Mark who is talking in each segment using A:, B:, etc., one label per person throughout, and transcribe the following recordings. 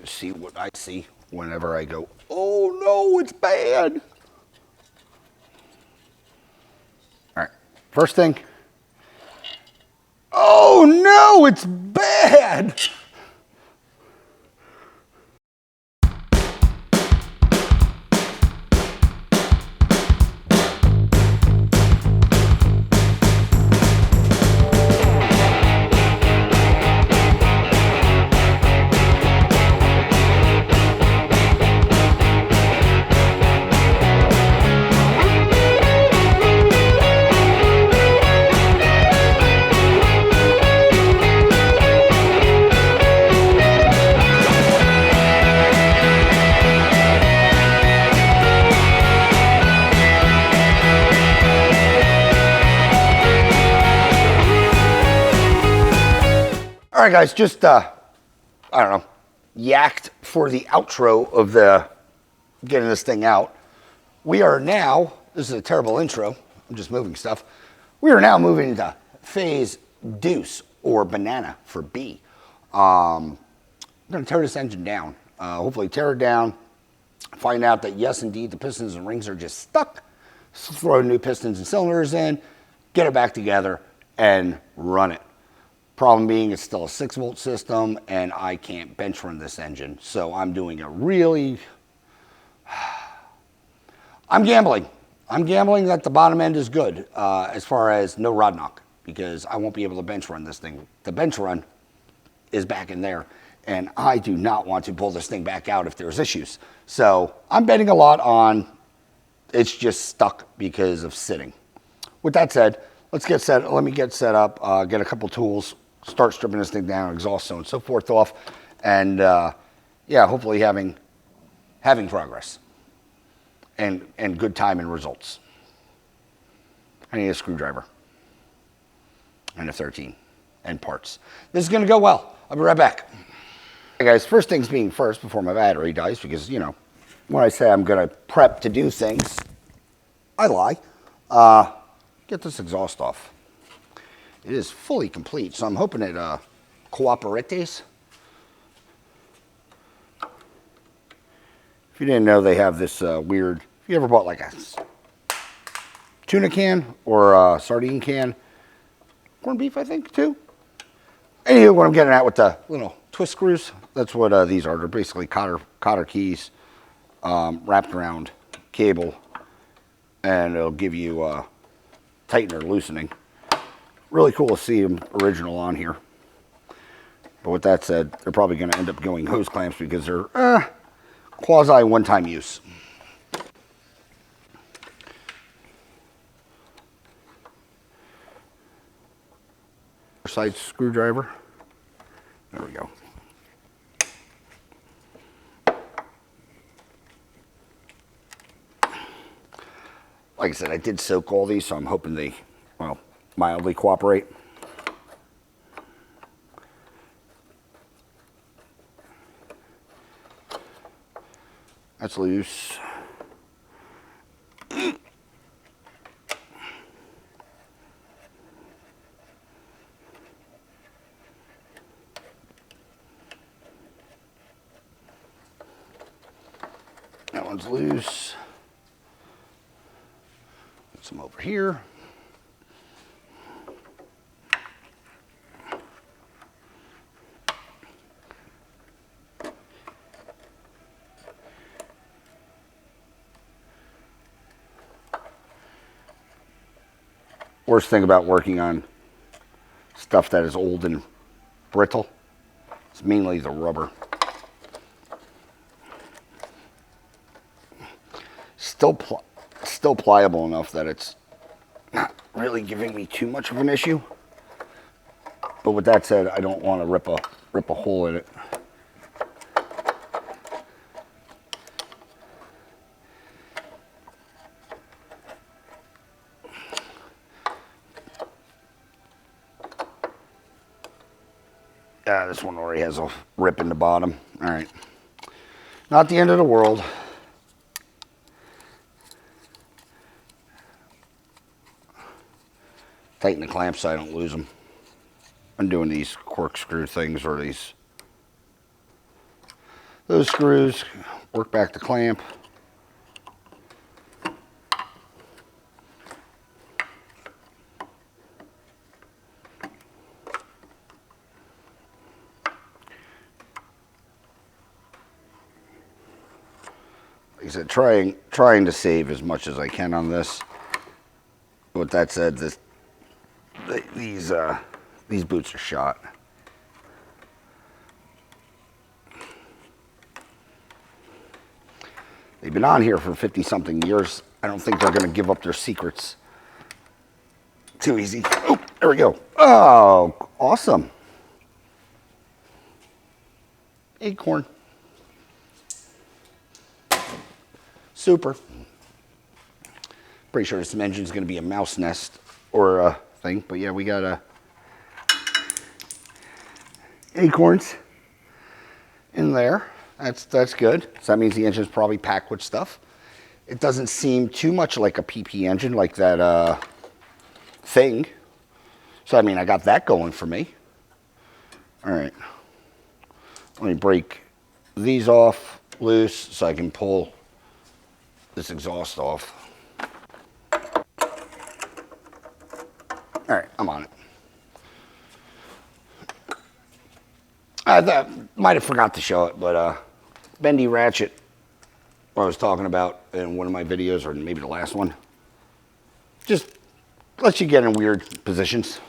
A: just see what I see whenever I go, oh no, it's bad. All right, first thing. Oh no, it's bad. All right, guys, just, I don't know, yacked for the outro of the getting this thing out. We are now, this is a terrible intro, I'm just moving stuff. We are now moving into phase deuce, or banana for B. I'm going to tear this engine down, hopefully tear it down, find out that yes, indeed, the pistons and rings are just stuck, throw new pistons and cylinders in, get it back together, and run it. Problem being, it's still a 6-volt system, and I can't bench run this engine. So I'm doing a really... I'm gambling. I'm gambling that the bottom end is good as far as no rod knock, because I won't be able to bench run this thing. The bench run is back in there, and I do not want to pull this thing back out if there's issues. So I'm betting a lot on it's just stuck because of sitting. With that said, let's get set. Let me get set up, get a couple tools, start stripping this thing down, exhaust so and so forth off, and yeah, hopefully having progress and good time and results. I need a screwdriver and a 13 and parts. This is going to go well. I'll be right back. Hey guys, first things being first before my battery dies, because you know when I say I'm going to prep to do things, I lie. Get this exhaust off. It is fully complete, so I'm hoping it cooperates. If you didn't know, they have this weird, if you ever bought like a tuna can or a sardine can, corned beef, I think, too. Anywho, what I'm getting at with the little twist screws, that's what these are. They're basically cotter keys wrapped around cable, and it'll give you tightening or loosening. Really cool to see them original on here. But with that said, they're probably going to end up going hose clamps because they're quasi one-time use. Side screwdriver. There we go. Like I said, I did soak all these, so I'm hoping they, well, mildly cooperate. That's loose. That one's loose. Put some over here. Worst thing about working on stuff that is old and brittle is mainly the rubber. Still pliable enough that it's not really giving me too much of an issue. But with that said, I don't want to rip a hole in it. This one already has a rip in the bottom. All right. Not the end of the world. Tighten the clamps so I don't lose them. I'm doing these corkscrew things or these those screws, work back the clamp. Like I said, trying to save as much as I can on this. With that said, these boots are shot. They've been on here for 50-something years. I don't think they're going to give up their secrets too easy. Oh, there we go. Oh, awesome. Acorn. Super. Pretty sure this engine's going to be a mouse nest or a thing, but yeah, we got acorns in there. That's good. So that means the engine's probably packed with stuff. It doesn't seem too much like a PP engine, like that thing. So I mean, I got that going for me. All right. Let me break these off loose so I can pull this exhaust off. All right, I'm on it. I might have forgot to show it, but bendy ratchet, what I was talking about in one of my videos, or maybe the last one, just lets you get in weird positions,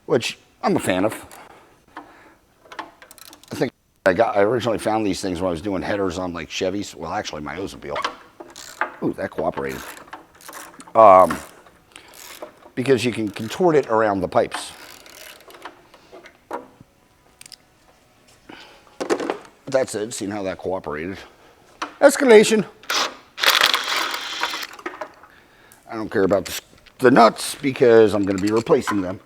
A: which I'm a fan of. I think I originally found these things when I was doing headers on like Chevys. Well, actually my Oldsmobile. Ooh, that cooperated. Because you can contort it around the pipes. That's it. Seeing how that cooperated. Escalation. I don't care about the nuts because I'm going to be replacing them.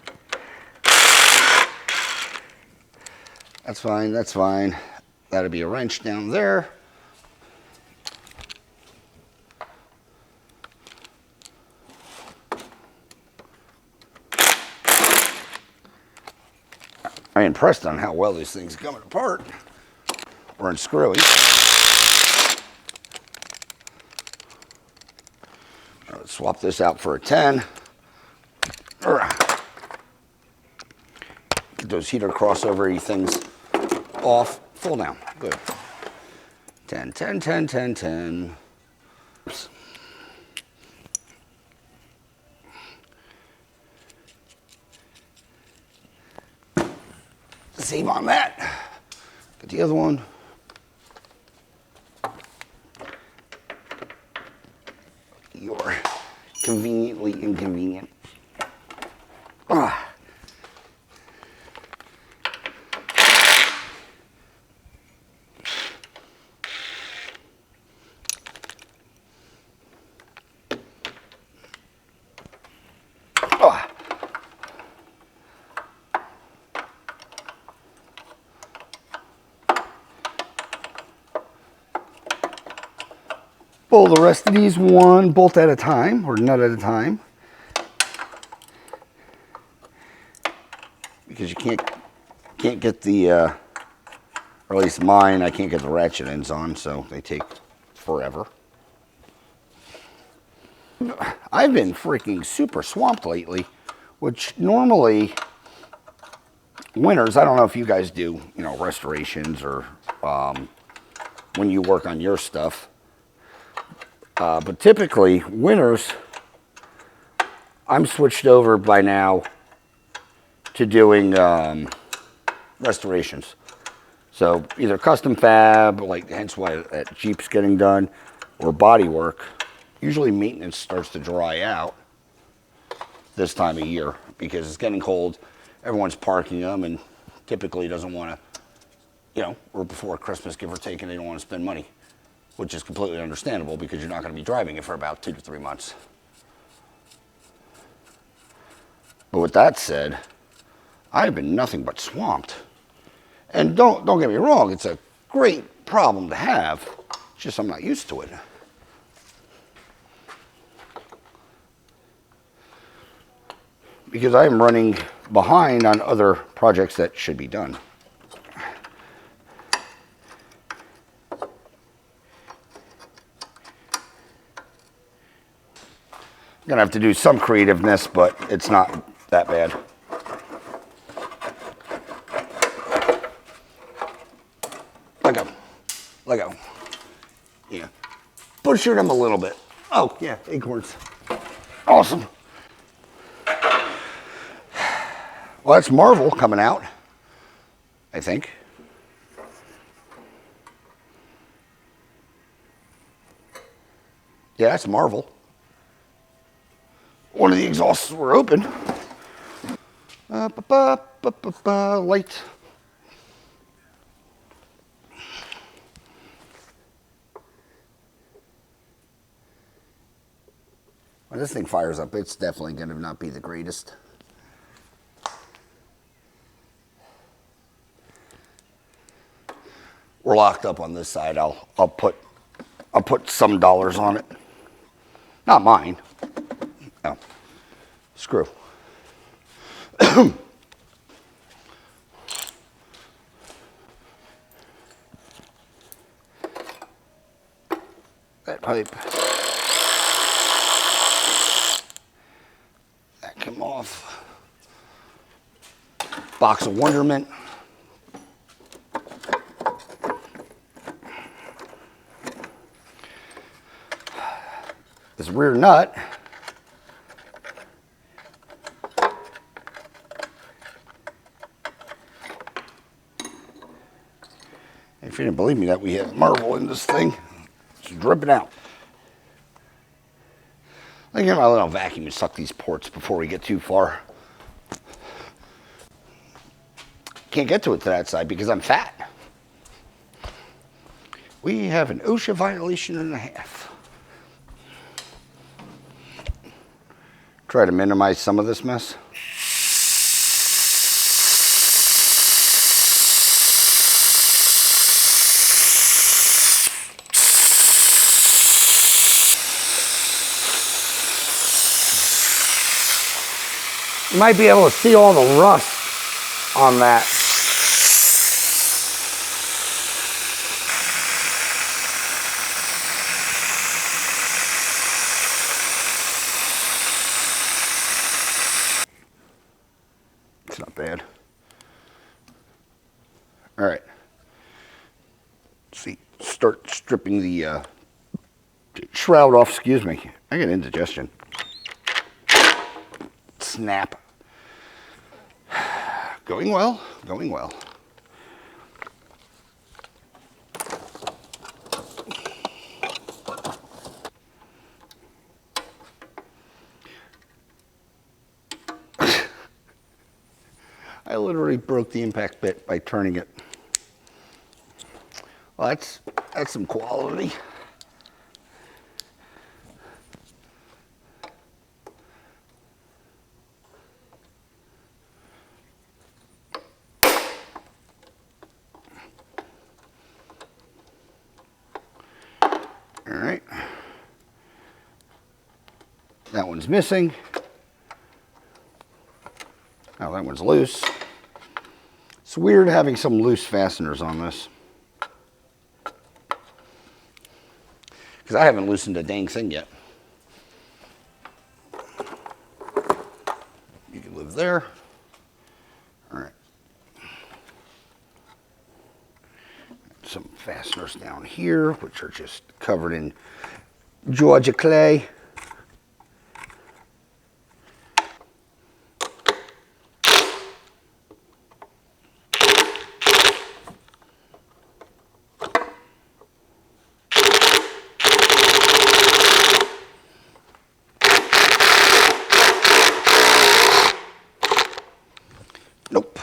A: That's fine. That's fine. That'll be a wrench down there. I'm impressed on how well these things are coming apart or unscrewing. Let's swap this out for a 10. Get those heater crossover things off. Full down. Good. 10, 10, 10, 10, 10. Oops. Save on that. Get the other one. You're conveniently inconvenient. Ah. Pull the rest of these one bolt at a time, or nut at a time, because you can't get the, or at least mine, I can't get the ratchet ends on, so they take forever. I've been freaking super swamped lately, which normally winters, I don't know if you guys do, you know, restorations or when you work on your stuff. But typically, winters, I'm switched over by now to doing restorations. So either custom fab, like hence why that Jeep's getting done, or body work. Usually maintenance starts to dry out this time of year because it's getting cold. Everyone's parking them and typically doesn't want to, you know, or before Christmas, give or take, and they don't want to spend money. Which is completely understandable because you're not going to be driving it for about 2 to 3 months. But with that said, I've been nothing but swamped. And don't get me wrong, it's a great problem to have. It's just I'm not used to it. Because I'm running behind on other projects that should be done. Gonna have to do some creativeness, but it's not that bad. Let go. Let go. Yeah. Butchered them a little bit. Oh, yeah, acorns. Awesome. Well, that's Marvel coming out, I think. Yeah, that's Marvel. One of the exhausts were open. Light. When this thing fires up, it's definitely going to not be the greatest. We're locked up on this side. I'll put some dollars on it. Not mine. No. Screw. That pipe. That came off. Box of Wonderment. This rear nut. If you didn't believe me that we had Marvel in this thing, it's dripping out. Let me get my little vacuum and suck these ports before we get too far. Can't get to it to that side because I'm fat. We have an OSHA violation and a half. Try to minimize some of this mess. You might be able to see all the rust on that. It's not bad. All right. See, start stripping the shroud off. Excuse me. I get indigestion. Snap. Going well, going well. I literally broke the impact bit by turning it. Well, that's some quality. All right. That one's missing. Oh, that one's loose. It's weird having some loose fasteners on this. Because I haven't loosened a dang thing yet. You can live there. All right. Some fasteners down here, which are just covered in Georgia clay. Nope.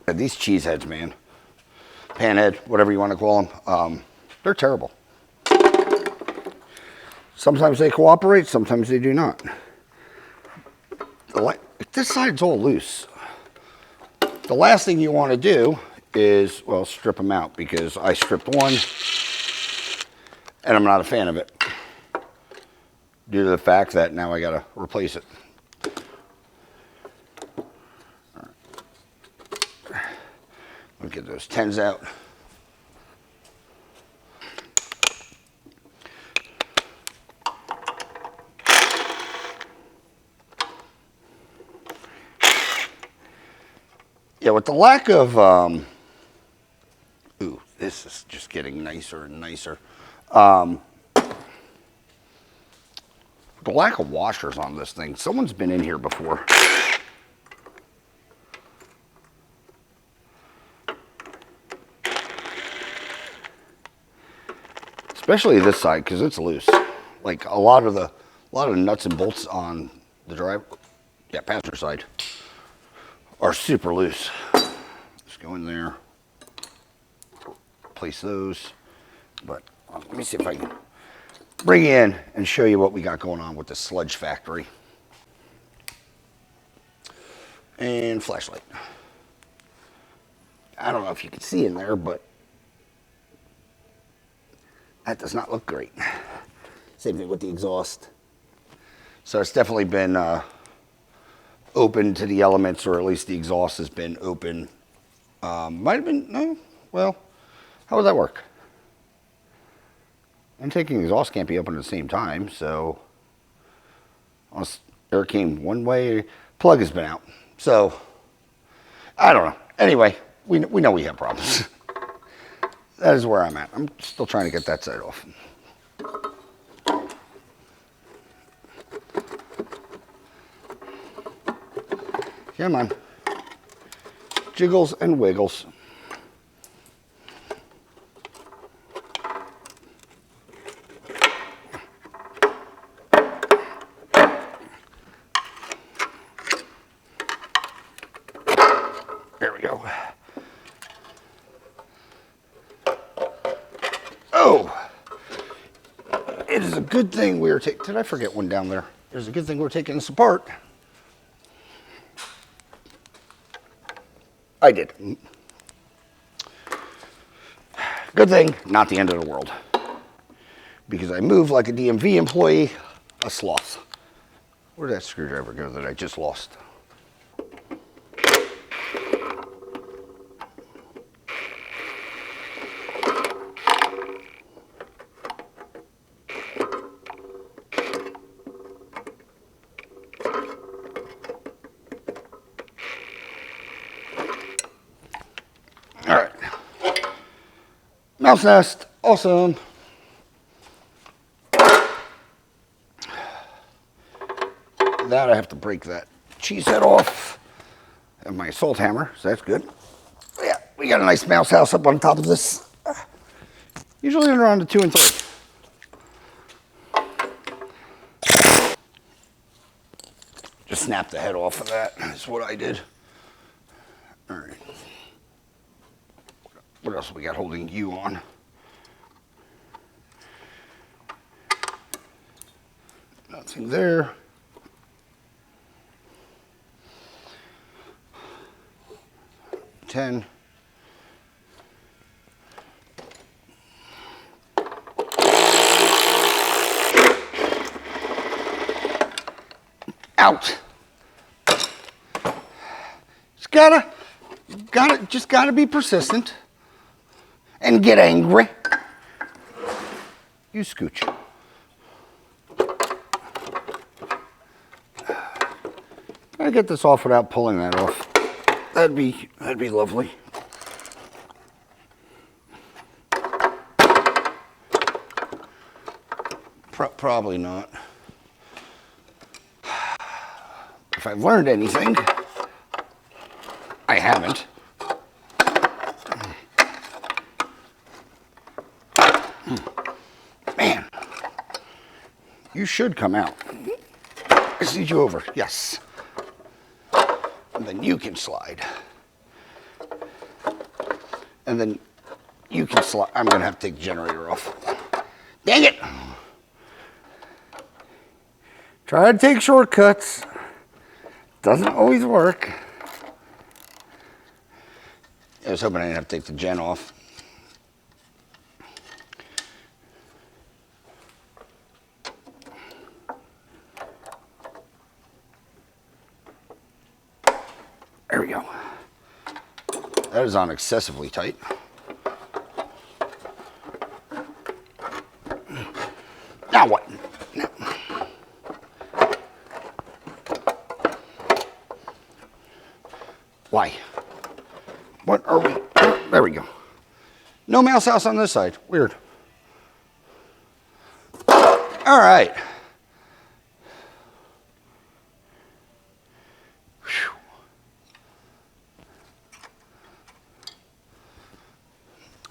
A: These cheeseheads, man, panhead, whatever you want to call them, they're terrible. Sometimes they cooperate, sometimes they do not. This side's all loose. The last thing you want to do is, well, strip them out, because I stripped one and I'm not a fan of it due to the fact that now I got to replace it. those 10s out. Yeah, with the lack of, ooh, this is just getting nicer and nicer. The lack of washers on this thing, someone's been in here before. Especially this side, because it's loose. Like a lot of the nuts and bolts on the passenger side are super loose. Just go in there, place those. But let me see if I can bring you in and show you what we got going on with the sludge factory. And flashlight. I don't know if you can see in there, but that does not look great. Same thing with the exhaust. So it's definitely been open to the elements, or at least the exhaust has been open. Might have been, no, well, how would that work? Intake and exhaust can't be open at the same time, so air came one way, plug has been out. So, I don't know. Anyway, we know we have problems. That is where I'm at. I'm still trying to get that side off. Come on. Jiggles and wiggles. There we go. Oh, it is a good thing we were taking, did I forget one down there? It's a good thing we're taking this apart. I did. Good thing, not the end of the world. Because I move like a DMV employee, a sloth. Where'd that screwdriver go that I just lost? All right. Mouse nest, awesome. That I have to break that cheese head off and my salt hammer, so that's good. Yeah, we got a nice mouse house up on top of this. Usually around the 2 and 3. Just snap the head off of that. That's what I did. All right. What else we got holding you on? Nothing there. Ten. Out. Just gotta be persistent and get angry. You scooch. Gotta get this off without pulling that off. That'd be lovely. Probably not. If I've learned anything, I haven't. Man, you should come out. I see you over. Yes. And then you can slide. And then you can slide. I'm going to have to take the generator off. Dang it! Try to take shortcuts. Doesn't always work. I was hoping I didn't have to take the gen off. There we go. That is on excessively tight. Now what? Why? What are we? There we go. No mouse house on this side. Weird. All right. Whew.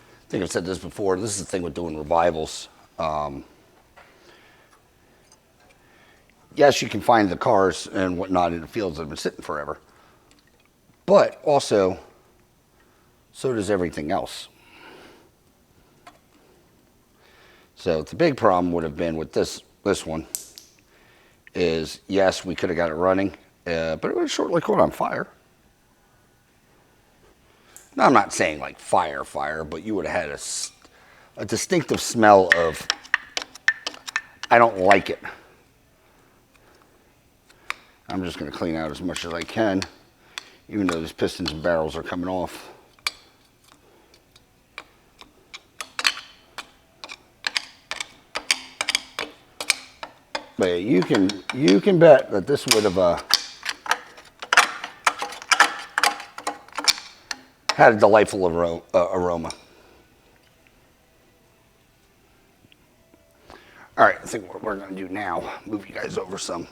A: I think I've said this before. This is the thing with doing revivals. Yes, you can find the cars and whatnot in the fields that have been sitting forever. But also, so does everything else. So the big problem would have been with this one is, yes, we could have got it running, but it would have shortly caught on fire. Now, I'm not saying like fire, but you would have had a distinctive smell of, I don't like it. I'm just going to clean out as much as I can, even though these pistons and barrels are coming off. But you can bet that this would have had a delightful aroma. All right, I think what we're going to do now, move you guys over some.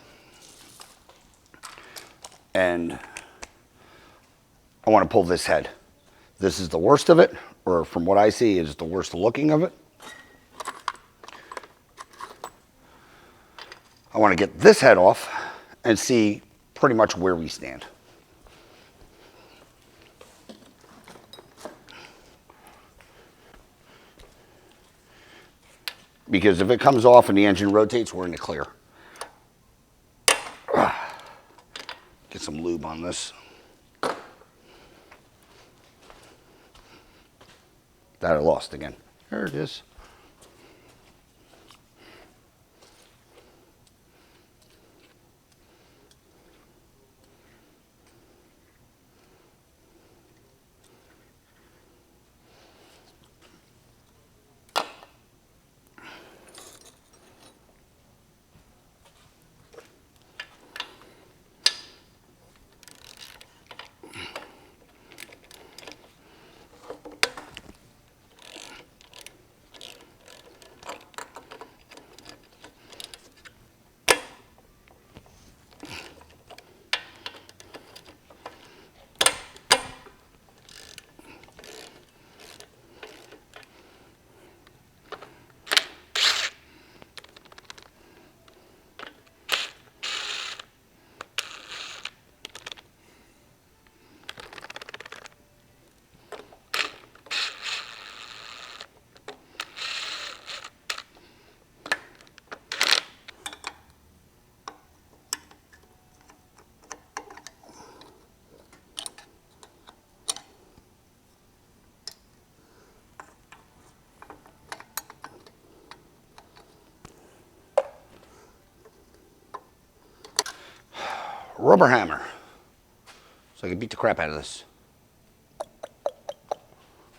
A: And I want to pull this head. This is the worst of it, or from what I see, is the worst looking of it. I want to get this head off and see pretty much where we stand. Because if it comes off and the engine rotates, we're in the clear. Get some lube on this. That I lost again. There it is. Rubber hammer, so I can beat the crap out of this.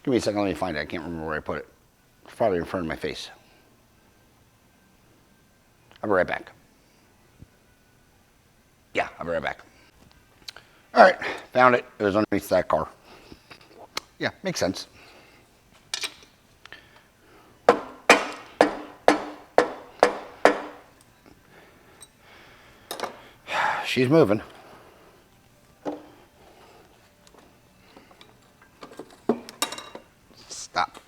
A: Give me a second, let me find it. I can't remember where I put it. It's probably in front of my face. I'll be right back. Yeah, I'll be right back. All right, found it. It was underneath that car. Yeah, makes sense. She's moving. Stop.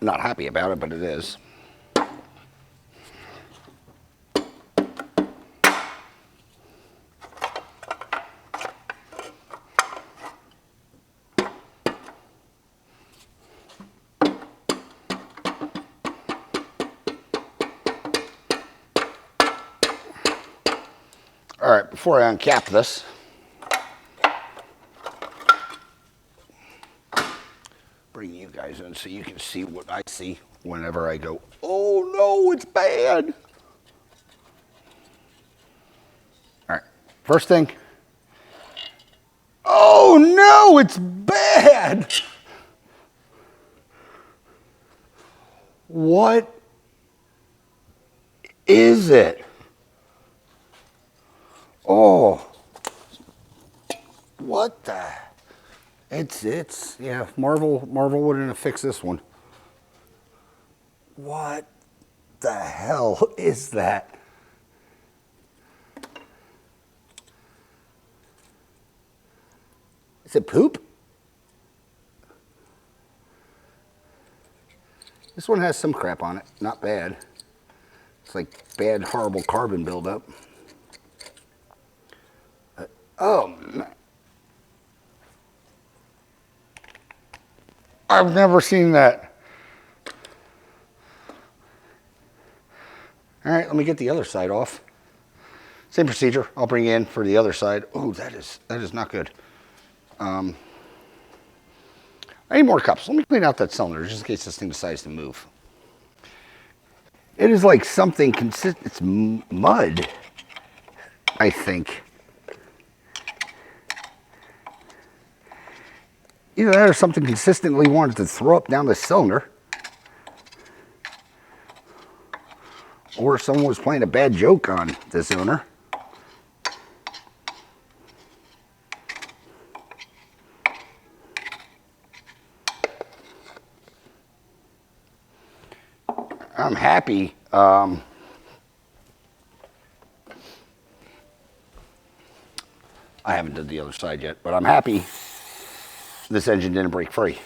A: Not happy about it, but it is. All right, before I uncap this, bring you guys in so you can see what I see whenever I go, oh no, it's bad. All right, first thing, Oh no, it's bad. What is it? Oh, what the? It's yeah. Marvel wouldn't have fixed this one. What the hell is that? Is it poop? This one has some crap on it. Not bad. It's like bad, horrible carbon buildup. Oh, man. I've never seen that. All right, let me get the other side off. Same procedure. I'll bring you in for the other side. Oh, that is not good. I need more cups. Let me clean out that cylinder just in case this thing decides to move. It is like something consistent. It's mud, I think. Either that or something consistently wanted to throw up down the cylinder. Or someone was playing a bad joke on this owner. I'm happy. I haven't done the other side yet, but I'm happy this engine didn't break free.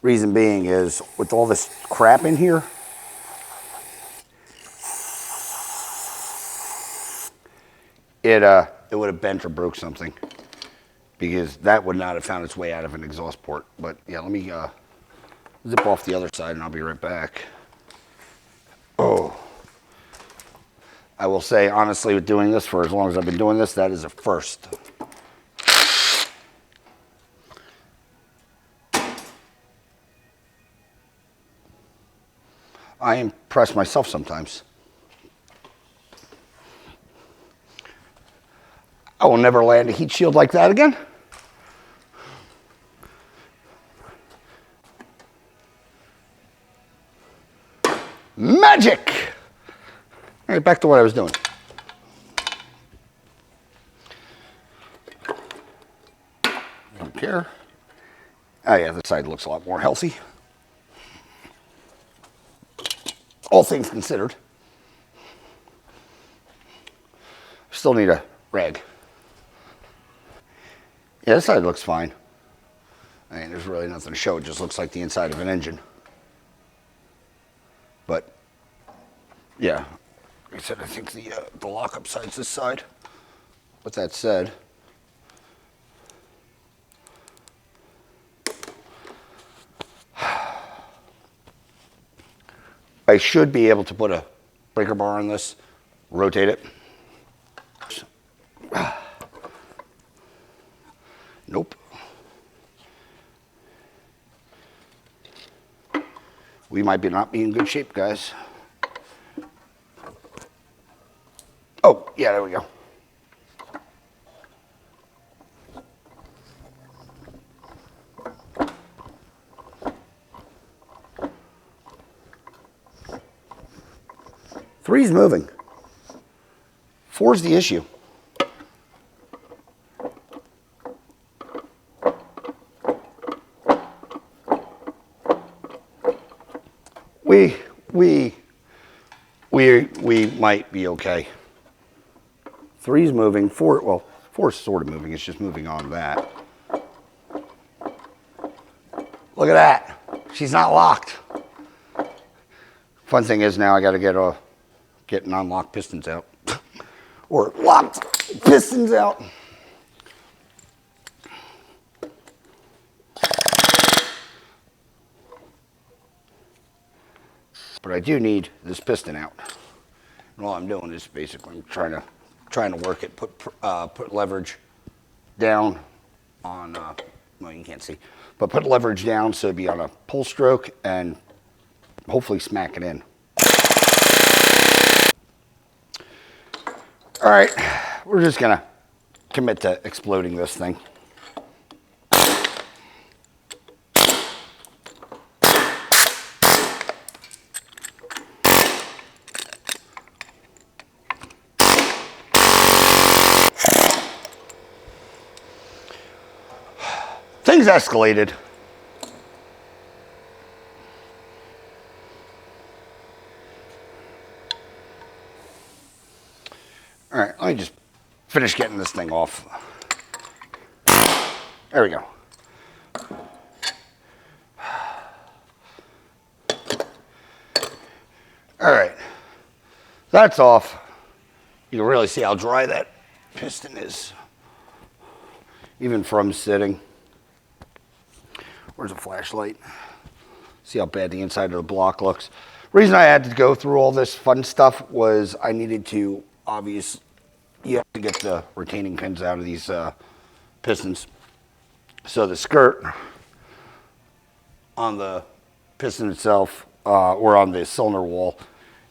A: Reason being is with all this crap in here, it would have bent or broke something, because that would not have found its way out of an exhaust port. But yeah, let me zip off the other side and I'll be right back. Oh, I will say honestly, with doing this for as long as I've been doing this, that is a first. I impress myself sometimes. I will never land a heat shield like that again. Magic! All right, back to what I was doing. Don't care. Oh yeah, this side looks a lot more healthy. All things considered. Still need a rag. Yeah, this side looks fine. I mean, there's really nothing to show. It just looks like the inside of an engine. But, yeah. Like I said, I think the lockup side's this side. With that said, I should be able to put a breaker bar on this, rotate it. Nope. We might not be in good shape, guys. Oh, yeah, there we go. Three's moving. Four's the issue. We might be okay. Three's moving. Four's sort of moving. It's just moving on that. Look at that. She's not locked. Fun thing is now I got to get non-locked pistons out. Or locked pistons out. But I do need this piston out. And all I'm doing is basically trying to work it, put leverage down on, well, you can't see, but put leverage down so it'd be on a pull stroke and hopefully smack it in. All right, we're just gonna commit to exploding this thing. Things escalated. All right, let me just finish getting this thing off. There we go. All right, that's off. You can really see how dry that piston is, even from sitting. Where's a flashlight? See how bad the inside of the block looks. Reason I had to go through all this fun stuff was I needed to, obviously, you have to get the retaining pins out of these pistons. So the skirt on the piston itself, or on the cylinder wall,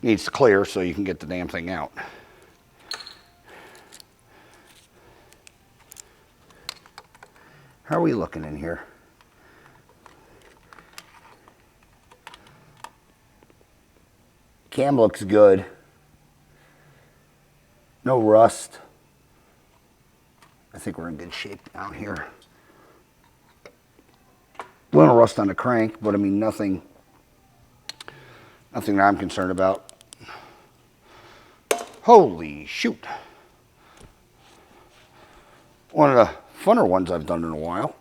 A: needs to clear so you can get the damn thing out. How are we looking in here? Cam looks good. No rust. I think we're in good shape down here. A little rust on the crank, but I mean nothing that I'm concerned about. Holy shoot. One of the funner ones I've done in a while.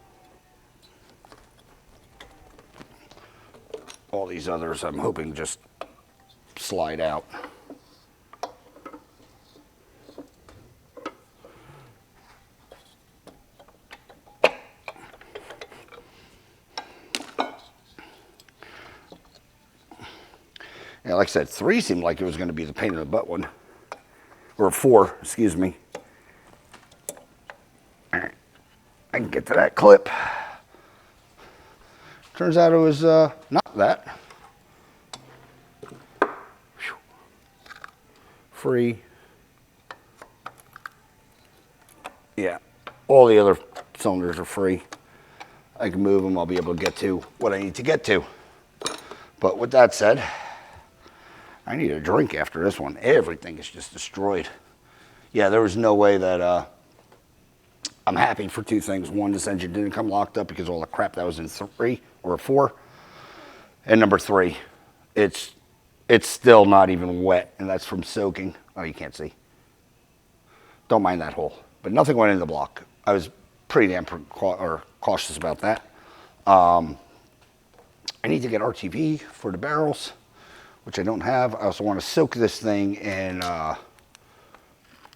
A: All these others I'm hoping just slide out. Yeah, like I said, 3 seemed like it was going to be the pain in the butt one. Or 4, excuse me. All right, I can get to that clip. Turns out it was not that. Whew. Free. Yeah, all the other cylinders are free. I can move them, I'll be able to get to what I need to get to. But with that said, I need a drink after this one. Everything is just destroyed. Yeah, there was no way that I'm happy for 2 things. One, this engine didn't come locked up because of all the crap that was in 3 or 4. And number 3, it's still not even wet, and that's from soaking. Oh, you can't see. Don't mind that hole. But nothing went in the block. I was pretty damn cautious about that. I need to get RTV for the barrels, which I don't have. I also want to soak this thing in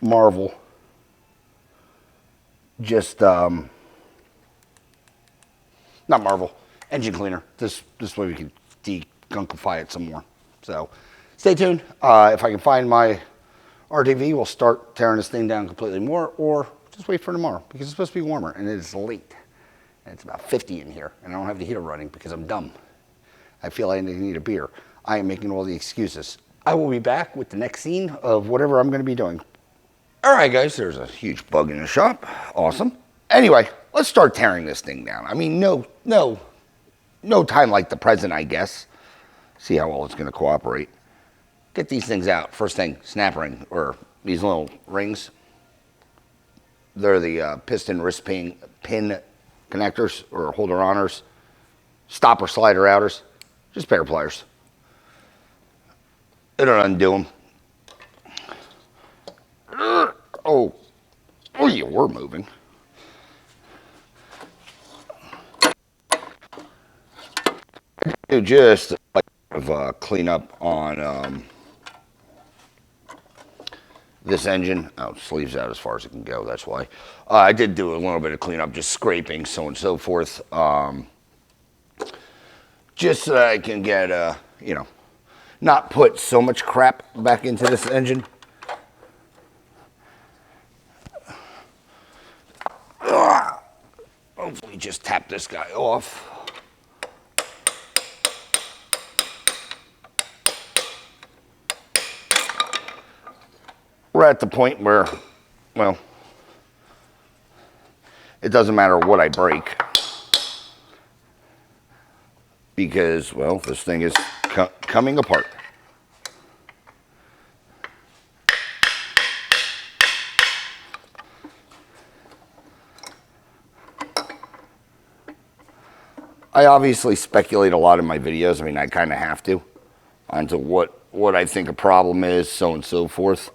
A: Marvel. Just, not Marvel, engine cleaner. This way we can degunkify it some more. So stay tuned. If I can find my RTV, we'll start tearing this thing down completely more, or just wait for tomorrow because it's supposed to be warmer and it is late. And it's about 50 in here and I don't have the heater running because I'm dumb. I feel I need a beer. I am making all the excuses. I will be back with the next scene of whatever I'm going to be doing. All right, guys, there's a huge bug in the shop. Awesome. Anyway, let's start tearing this thing down. I mean, no time like the present, I guess. See how well it's going to cooperate. Get these things out. First thing, snap ring, or these little rings. They're the piston wrist pin connectors or holder honors. Stopper slider outers. Just pair of pliers. It'll undo them. Oh, you were moving. Do just like clean up on this engine. Oh, sleeves out as far as it can go. That's why I did do a little bit of cleanup, just scraping, so on and so forth. Just so that I can get not put so much crap back into this engine. Hopefully just tap this guy off. we're at the point where, well, it doesn't matter what I break because, well, this thing is coming apart. I obviously speculate a lot in my videos. I mean, I kind of have to, onto what I think a problem is, so on and so forth.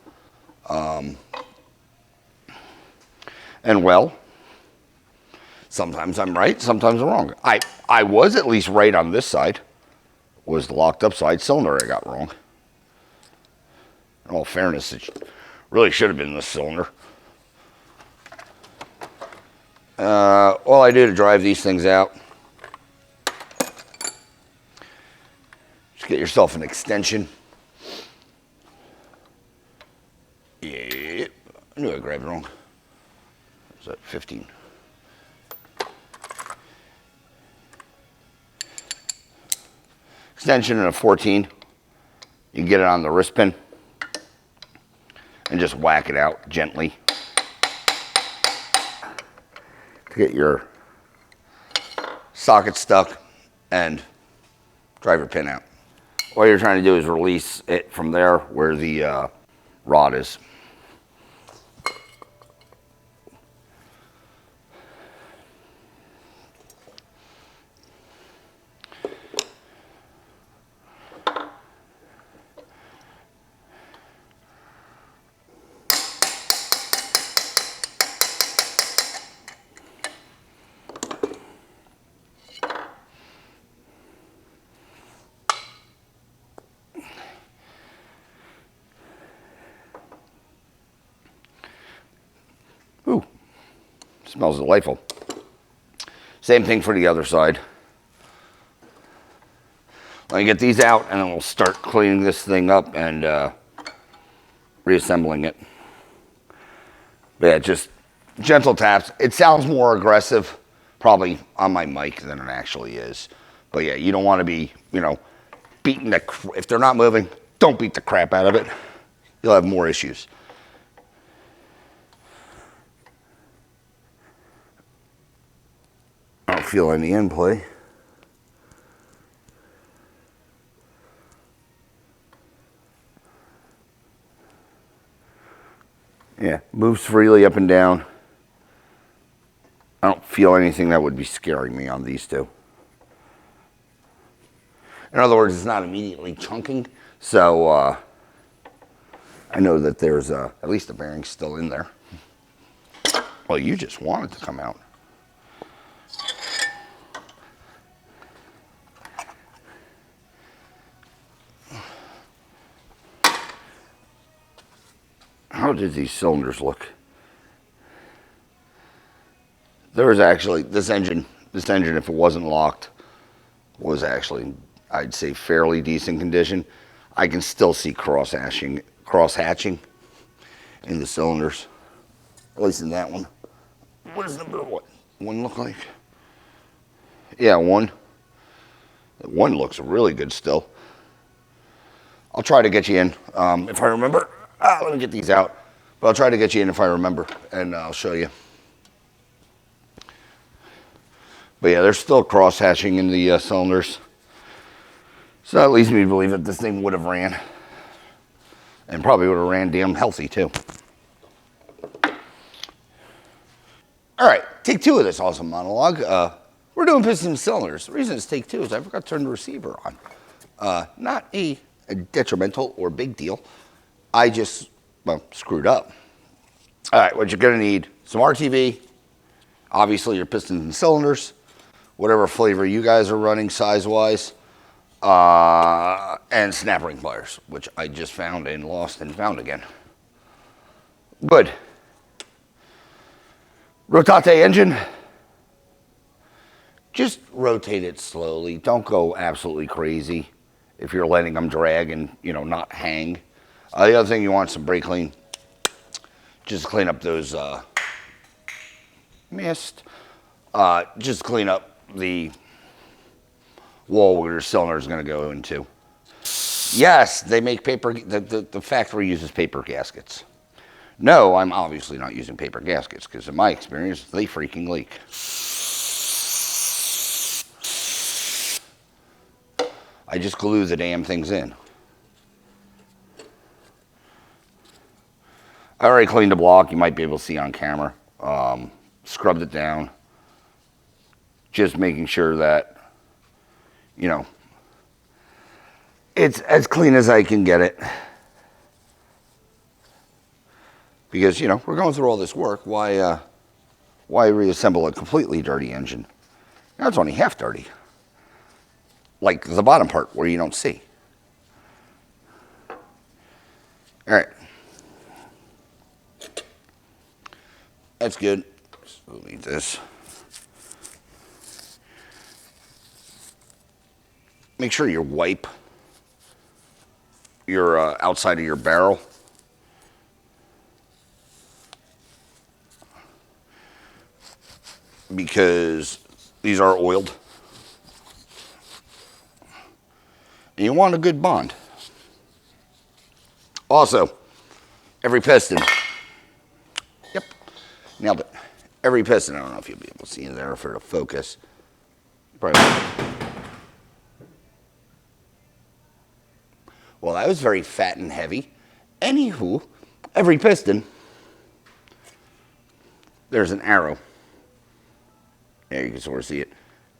A: And well, sometimes I'm right, sometimes I'm wrong. I was at least right on this side. Was the locked up side cylinder I got wrong. In all fairness, it really should have been this cylinder. All I do to drive these things out, just get yourself an extension. Yeah, I knew I grabbed it wrong. Was that 15? Extension and a 14. You can get it on the wrist pin and just whack it out gently to get your socket stuck and driver pin out. All you're trying to do is release it from there where the rod is. Ooh, smells delightful. Same thing for the other side. Let me get these out and then we'll start cleaning this thing up and reassembling it. But yeah, just gentle taps. It sounds more aggressive probably on my mic than it actually is. But yeah, you don't want to be, beating the, if they're not moving, don't beat the crap out of it. You'll have more issues. I don't feel any end play. Yeah, moves freely up and down. I don't feel anything that would be scaring me on these two. In other words, it's not immediately chunking, so I know that there's at least the bearing still in there. Well, you just want it to come out. How did these cylinders look? There was actually, this engine, if it wasn't locked, was actually, I'd say, fairly decent condition. I can still see cross-hatching in the cylinders, at least in that one. What does number one look like? Yeah, one. One looks really good still. I'll try to get you in if I remember. Let me get these out. But I'll try to get you in if I remember, and I'll show you. But yeah, there's still cross-hatching in the cylinders. So that leads me to believe that this thing would have ran. And probably would have ran damn healthy, too. All right, take two of this awesome monologue. We're doing piston and cylinders. The reason it's take two is I forgot to turn the receiver on. Not a detrimental or big deal. I just, well, screwed up. All right, what you're gonna need, some RTV, obviously your pistons and cylinders, whatever flavor you guys are running size-wise, and snap ring pliers, which I just found and lost and found again. Good. Rotate engine. Just rotate it slowly. Don't go absolutely crazy if you're letting them drag and, not hang. The other thing, you want some brake clean. Just clean up those mist. Just clean up the wall where your cylinder is going to go into. Yes, they make paper. The factory uses paper gaskets. No, I'm obviously not using paper gaskets because in my experience, they freaking leak. I just glue the damn things in. I already cleaned the block. You might be able to see on camera. Scrubbed it down. Just making sure that, you know, it's as clean as I can get it. Because, you know, we're going through all this work. Why reassemble a completely dirty engine? Now it's only half dirty. Like the bottom part where you don't see. All right. That's good. So we'll need this. Make sure you wipe your outside of your barrel. Because these are oiled. And you want a good bond. Also, every piston. Yep, nailed it. Every piston, I don't know if you'll be able to see in there for the focus. Probably. Well, that was very fat and heavy. Anywho, every piston, there's an arrow. There you can sort of see it.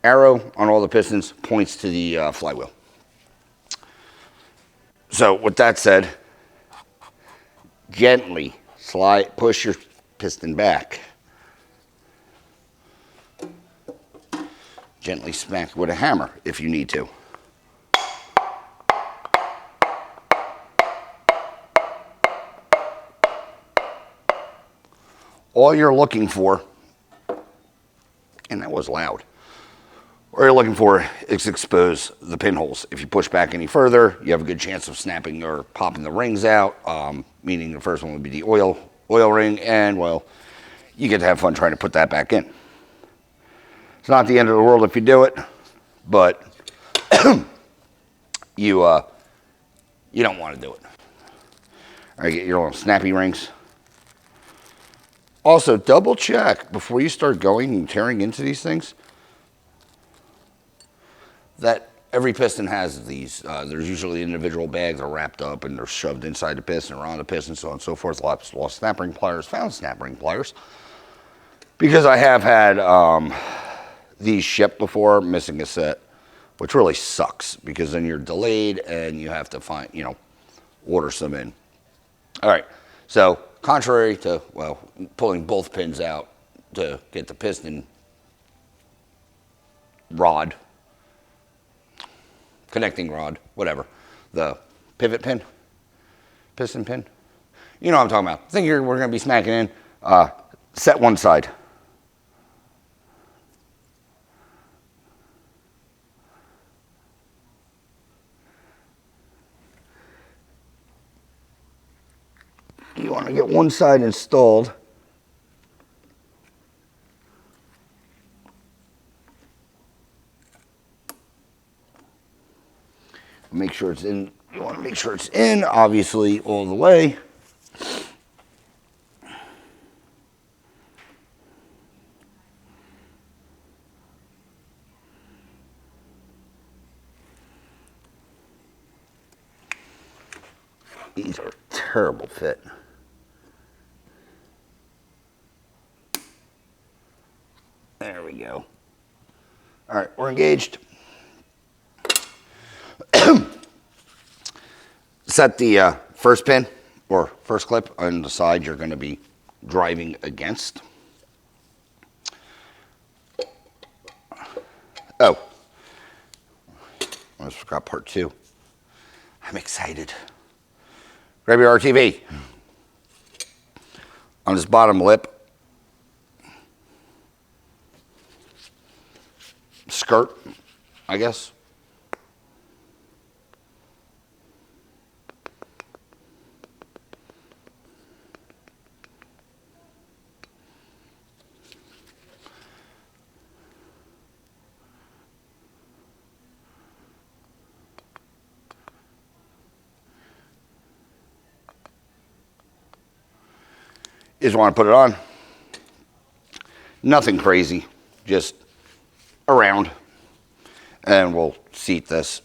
A: Arrow on all the pistons points to the flywheel. So with that said, gently push your piston back. Gently smack with a hammer if you need to. All you're looking for, and that was loud, all you're looking for is expose the pinholes. If you push back any further, you have a good chance of snapping or popping the rings out, meaning the first one would be the oil ring, and, well, you get to have fun trying to put that back in. It's not the end of the world if you do it, but you don't want to do it. All right, get your little snappy rings. Also, double check before you start going and tearing into these things that every piston has these. There's usually individual bags that are wrapped up and they're shoved inside the piston or on the piston, so on and so forth. Lost snap ring pliers, found snap ring pliers. Because I have had these shipped before, missing a set, which really sucks because then you're delayed and you have to find, order some in. All right, so contrary to, well, pulling both pins out to get the piston rod, connecting rod, whatever, the pivot pin, piston pin, you know what I'm talking about. I think we're going to be smacking in. Set one side. You want to get one side installed. Make sure it's in. You want to make sure it's in, obviously, all the way. These are a terrible fit. There we go. All right, we're engaged. Set the first pin or first clip on the side you're going to be driving against. Oh, I almost forgot part 2. I'm excited. Grab your RTV. On this bottom lip, skirt, I guess. You just want to put it on. Nothing crazy, just around. And we'll seat this.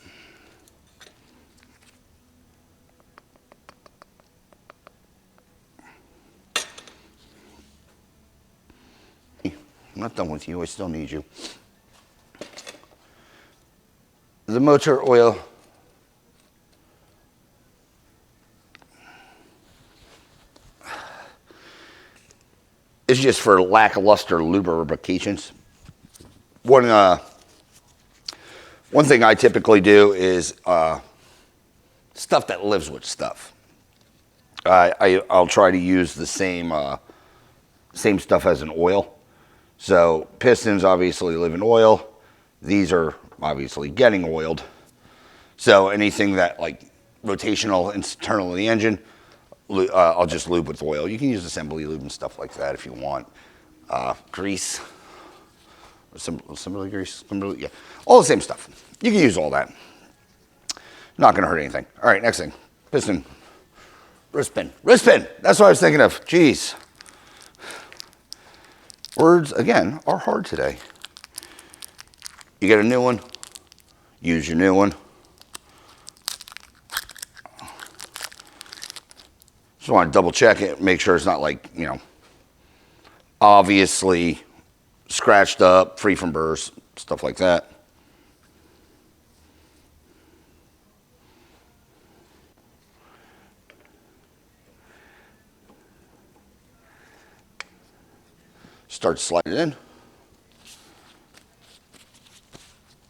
A: I'm not done with you, I still need you. The motor oil is just for lackluster lubrications. One thing I typically do is stuff that lives with stuff. I'll try to use the same stuff as an oil. So pistons obviously live in oil. These are obviously getting oiled. So anything that like rotational internal of the engine, I'll just lube with oil. You can use assembly lube and stuff like that if you want. Grease, assembly grease, yeah, all the same stuff. You can use all that. Not gonna hurt anything. All right, next thing, piston, wrist pin. Wrist pin, that's what I was thinking of. Jeez. Words, again, are hard today. You get a new one, use your new one. Just want to double check it, make sure it's not like, you know, obviously scratched up, free from burrs, stuff like that. Start sliding it in.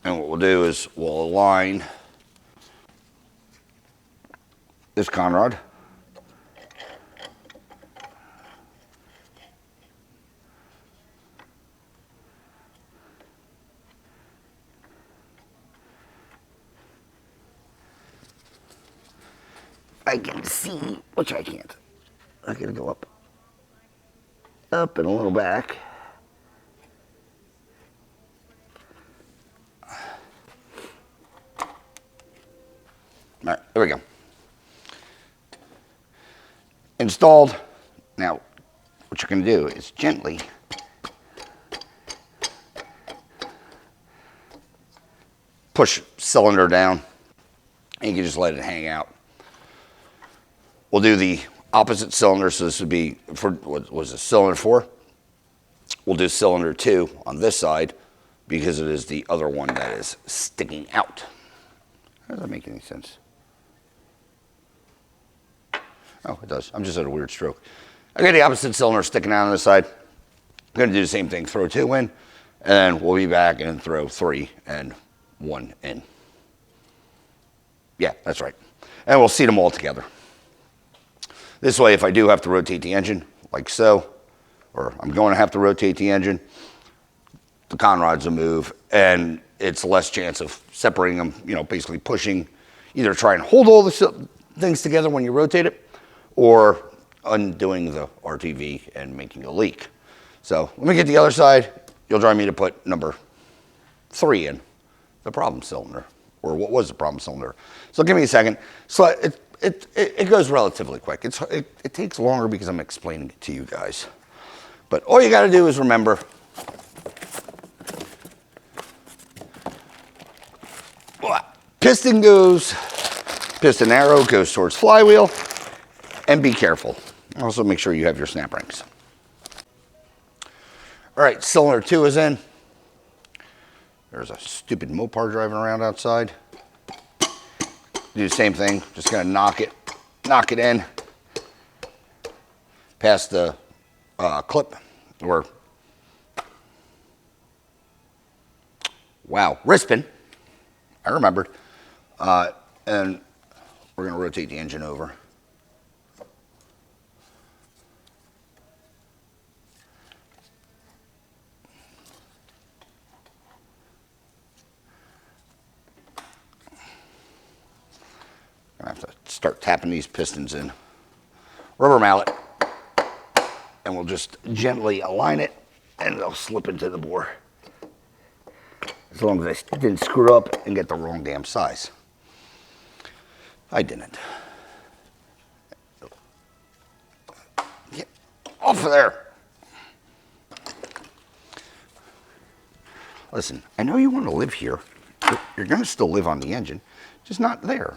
A: And what we'll do is we'll align this conrod. I can see, which I can't. I gotta go up and a little back. All right, there we go. Installed. Now, what you're going to do is gently push cylinder down, and you can just let it hang out. We'll do the opposite cylinder, so this would be, for what was this, cylinder 4? We'll do cylinder 2 on this side because it is the other one that is sticking out. How does that make any sense? Oh, it does. I'm just at a weird stroke. I got the opposite cylinder sticking out on this side. I'm going to do the same thing. Throw 2 in, and then we'll be back and throw 3 and 1 in. Yeah, that's right. And we'll seat them all together. This way, if I do have to rotate the engine, like so, or I'm going to have to rotate the engine, the conrods will move, and it's less chance of separating them, you know, basically pushing, either try and hold all the things together when you rotate it, or undoing the RTV and making a leak. So let me get the other side. You'll drive me to put number 3 in, the problem cylinder, or what was the problem cylinder. So give me a second. So it goes relatively quick. It takes longer because I'm explaining it to you guys. But all you gotta do is remember, piston arrow goes towards flywheel, and be careful. Also make sure you have your snap rings. All right, cylinder 2 is in. There's a stupid Mopar driving around outside. Do the same thing, just gonna knock it in past the clip, or, wow, wrist pin, I remembered. And we're gonna rotate the engine over. I have to start tapping these pistons in. Rubber mallet, and we'll just gently align it, and they'll slip into the bore. As long as I didn't screw up and get the wrong damn size. I didn't. Get Off of there. Listen, I know you want to live here. You're going to still live on the engine, just not there.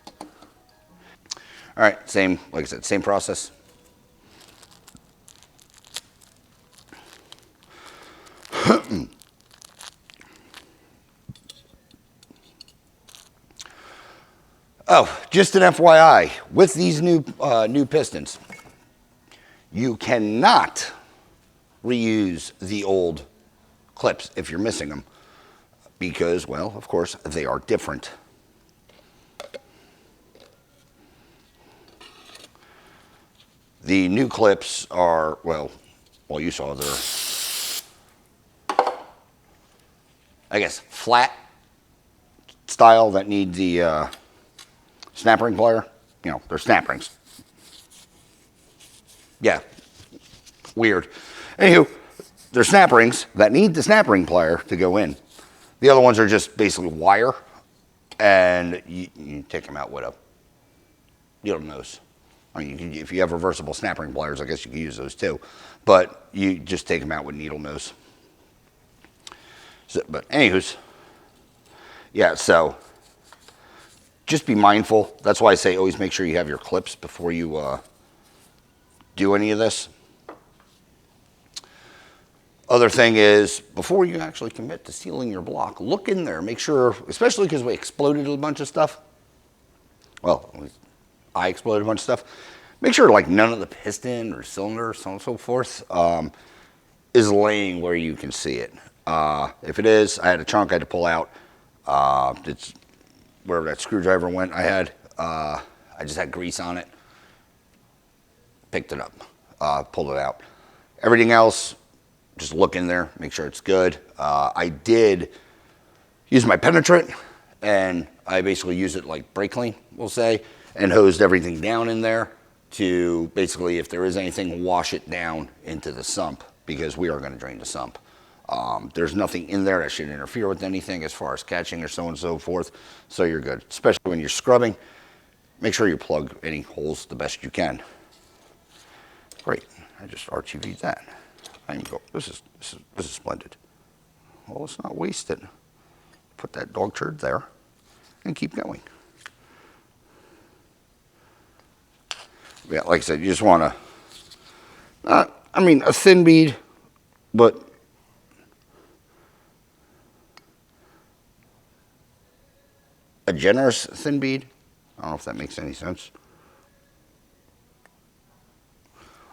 A: All right, same, like I said, same process. Oh, just an FYI, with these new pistons, you cannot reuse the old clips if you're missing them because, well, of course, they are different. The new clips are, well, you saw they're, I guess, flat style that need the snap ring plier. You know, they're snap rings. Yeah, weird. Anywho, they're snap rings that need the snap ring plier to go in. The other ones are just basically wire, and you take them out with a needle nose. I mean, if you have reversible snap ring pliers, I guess you can use those too, but you just take them out with needle nose. So, but anywho's, yeah, so just be mindful. That's why I say always make sure you have your clips before you do any of this. Other thing is, before you actually commit to sealing your block, look in there. Make sure, especially because we exploded a bunch of stuff. Well, I exploded a bunch of stuff. Make sure like none of the piston or cylinder, so on and so forth, is laying where you can see it. If it is, I had a chunk I had to pull out. It's wherever that screwdriver went. I just had grease on it. Picked it up, pulled it out. Everything else, just look in there, make sure it's good. I did use my penetrant, and I basically use it like brake clean, we'll say, and hosed everything down in there to basically, if there is anything, wash it down into the sump, because we are going to drain the sump. There's nothing in there that should interfere with anything as far as catching or so on and so forth, so you're good. Especially when you're scrubbing, make sure you plug any holes the best you can. Great, I just RTV'd that. I can go. This is splendid. Well, let's not waste it. Put that dog turd there and keep going. Yeah, like I said, you just want to, I mean, a thin bead, but a generous thin bead. I don't know if that makes any sense.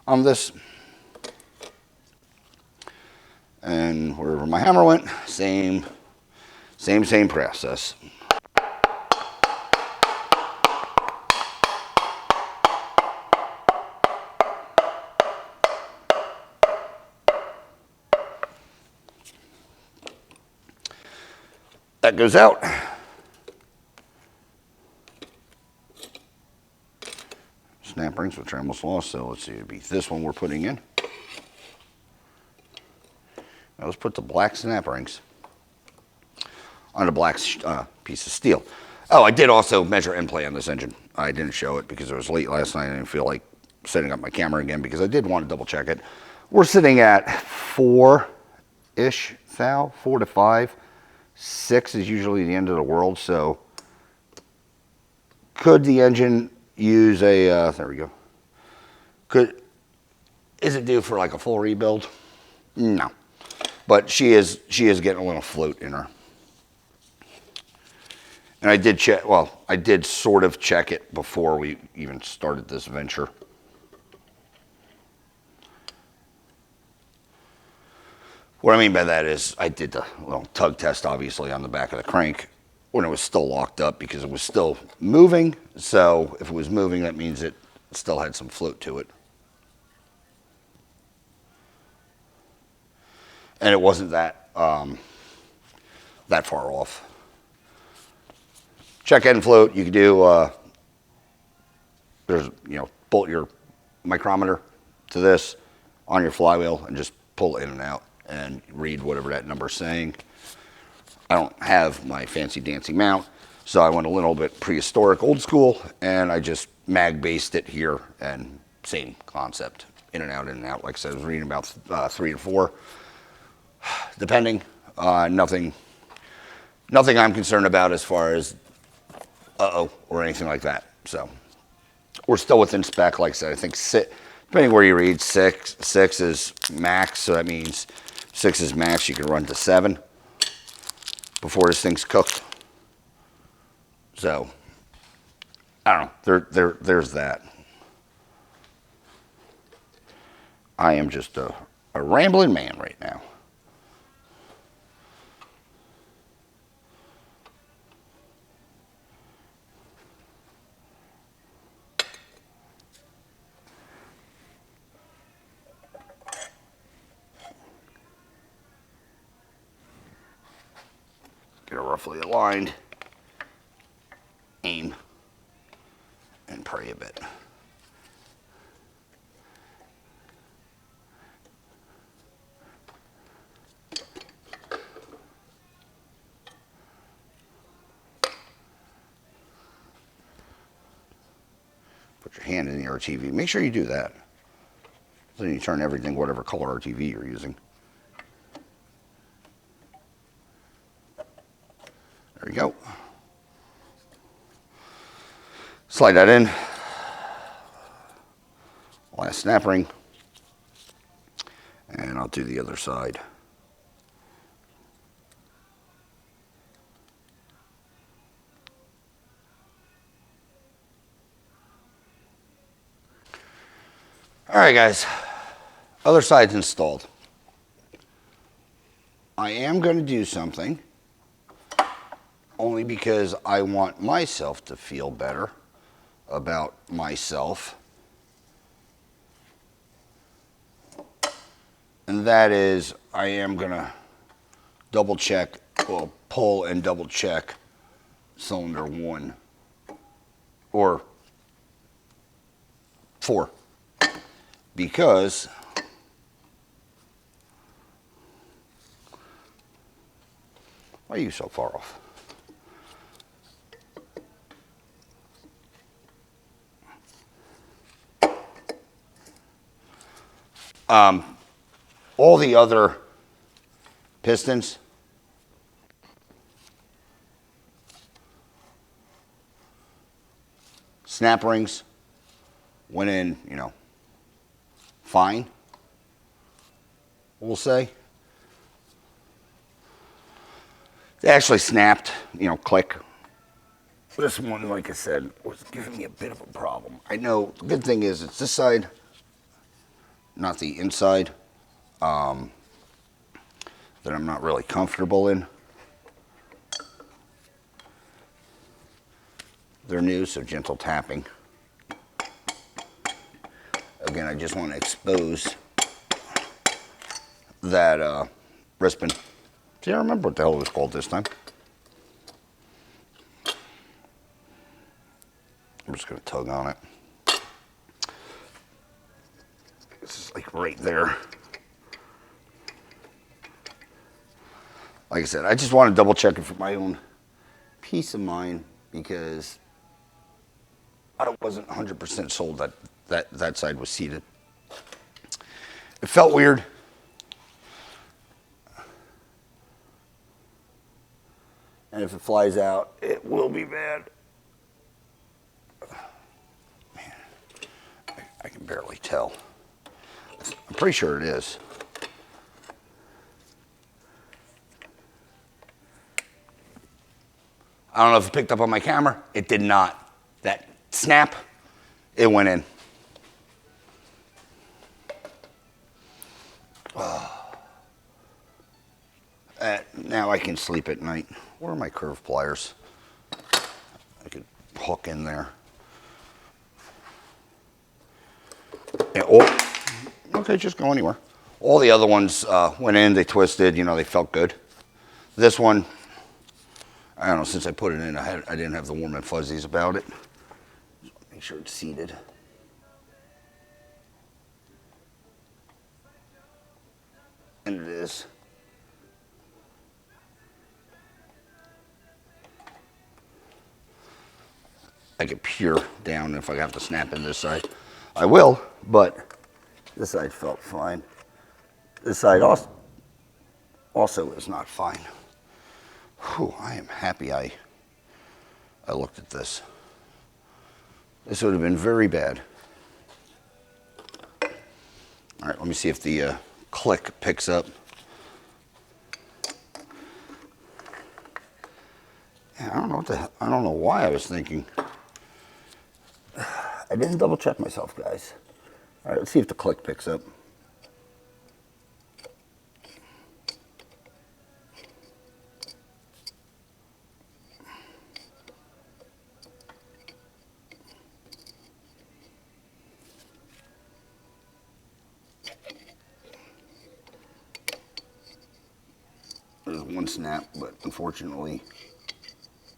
A: On this, and wherever my hammer went, same process. That goes out. Snap rings, which I almost lost, so let's see, it'd be this one we're putting in. Now let's put the black snap rings on a black piece of steel. Oh, I did also measure end play on this engine. I didn't show it because it was late last night. I didn't feel like setting up my camera again because I did want to double check it. We're sitting at 4-ish thou, 4 to 5. 6 is usually the end of the world, so could the engine use a, there we go. Is it due for like a full rebuild? No. But she is getting a little float in her. And I did check, well, I did sort of check it before we even started this venture. What I mean by that is I did the little tug test, obviously, on the back of the crank when it was still locked up because it was still moving. So if it was moving, that means it still had some float to it. And it wasn't that far off. Check end float. You can do, there's, you know, bolt your micrometer to this on your flywheel and just pull it in and out and read whatever that number's saying. I don't have my fancy dancy mount, so I went a little bit prehistoric, old school, and I just mag based it here, and same concept. in and out, in and out. Like I said, I was reading about 3 to 4, depending. Nothing I'm concerned about as far as or anything like that. So we're still within spec. Like I said, I think depending where you read, six is max. So that means 6 is max. You can run to 7 before this thing's cooked. So I don't know. There's that. I am just a rambling man right now. Get it roughly aligned, aim, and pray a bit. Put your hand in the RTV. Make sure you do that. Then you turn everything whatever color RTV you're using. There you go. Slide that in. Last snap ring. And I'll do the other side. All right, guys. Other side's installed. I am going to do something only because I want myself to feel better about myself. And that is, I am going to double check, well, pull and double check cylinder 1 or 4. Because why are you so far off? All the other pistons snap rings went in, fine, we'll say. They actually snapped, click. This one, like I said, was giving me a bit of a problem. I know the good thing is it's this side, not the inside, that I'm not really comfortable in. They're new, so gentle tapping. Again, I just want to expose that wrist pin. See, I remember what the hell it was called this time. I'm just going to tug on it. This is like right there. Like I said, I just want to double check it for my own peace of mind because I wasn't 100% sold that side was seated. It felt weird. And if it flies out, it will be bad. Man, I can barely tell. I'm pretty sure it is. I don't know if it picked up on my camera. It did not. That snap, it went in. Now I can sleep at night. Where are my curved pliers? I could hook in there. Yeah, okay, just go anywhere. All the other ones went in, they twisted, they felt good. This one, I don't know, since I put it in, I didn't have the warm and fuzzies about it. Make sure it's seated. And it is. I could peer down if I have to snap in this side. I will, but This side felt fine. This side also is not fine. Whew, I am happy I looked at this. This would have been very bad. All right, let me see if the click picks up. Yeah, I don't know what the hell, I don't know why I was thinking. I didn't double check myself, guys. All right, let's see if the click picks up. There's one snap, but unfortunately,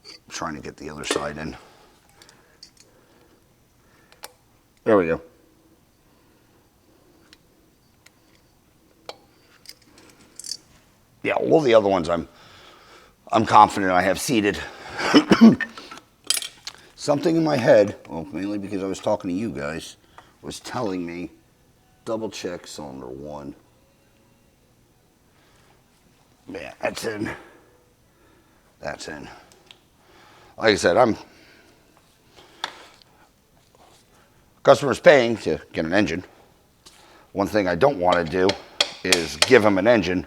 A: I'm trying to get the other side in. There we go. Yeah, all the other ones I'm confident I have seated. Something in my head, well, mainly because I was talking to you guys, was telling me double check cylinder 1. Yeah, that's in. That's in. Like I said, customer's paying to get an engine. One thing I don't want to do is give them an engine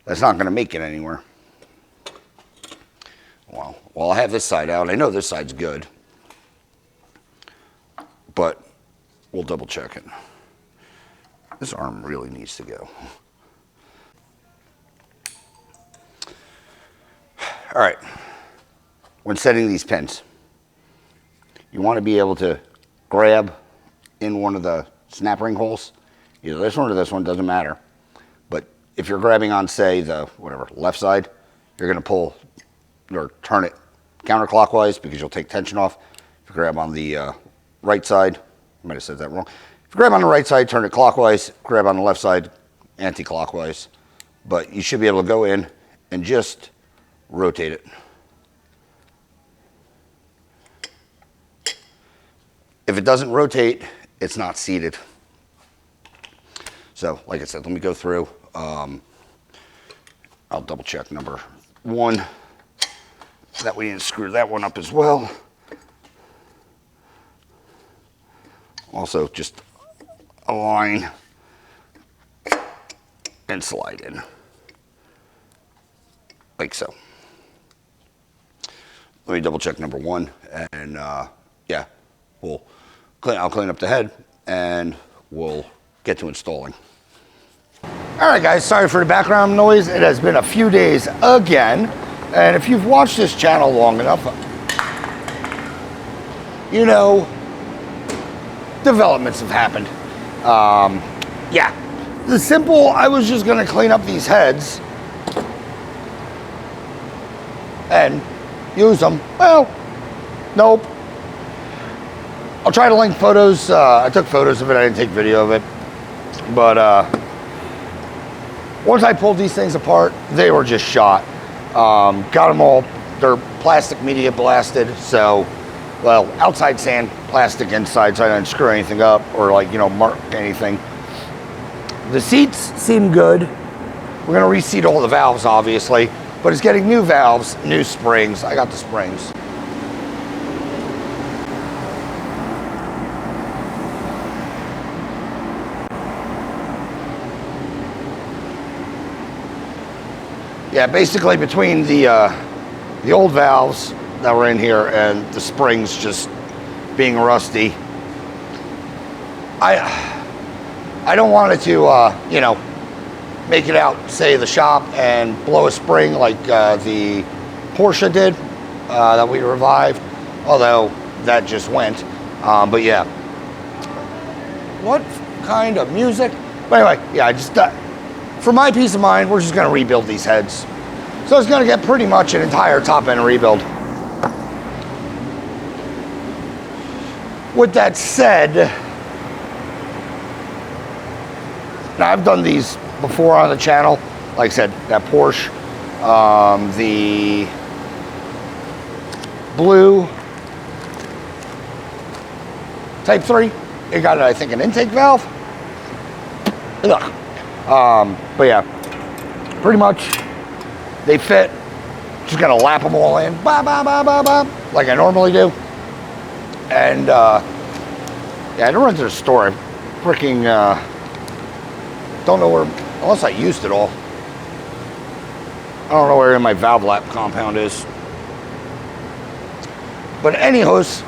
A: that's not going to make it anywhere. Well, I have this side out. I know this side's good, but we'll double check it. This arm really needs to go. All right, when setting these pins, you want to be able to grab in one of the snap ring holes, either this one or this one, doesn't matter. But if you're grabbing on, say, the left side, you're going to pull or turn it counterclockwise because you'll take tension off. If you grab on the right side, I might have said that wrong. If you grab on the right side, turn it clockwise. Grab on the left side, anti-clockwise. But you should be able to go in and just rotate it. If it doesn't rotate, it's not seated. So, like I said, let me go through. I'll double check number 1. That we didn't screw that one up as well. Also, just align and slide in, like so. Let me double check number 1, and yeah, I'll clean up the head, and we'll get to installing. All right, guys, sorry for the background noise. It has been a few days again, and if you've watched this channel long enough, you know developments have happened. Yeah, I was just gonna clean up these heads and use them. Well, nope. I'll try to link photos. I took photos of it, I didn't take video of it. But once I pulled these things apart, they were just shot. Got them all, they're plastic media blasted, so, well, outside sand, plastic inside, so I didn't screw anything up or mark anything. The seats seem good. We're gonna reseat all the valves, obviously, but it's getting new valves, new springs. I got the springs. Yeah, basically between the old valves that were in here and the springs just being rusty, I don't want it to make it out, say, the shop and blow a spring like the Porsche did that we revived, although that just went. But yeah, what kind of music? But anyway, yeah, I just for my peace of mind, we're just gonna rebuild these heads. So it's gonna get pretty much an entire top end rebuild. With that said, now I've done these before on the channel. Like I said, that Porsche, the blue Type 3. It got, I think, an intake valve. Ugh. But yeah, pretty much they fit. Just gonna lap them all in, bah, bah, bah, bah, bah, like I normally do. And yeah, I had to run to the store. I freaking don't know where, unless I used it all. I don't know where my valve lap compound is. But anyhows,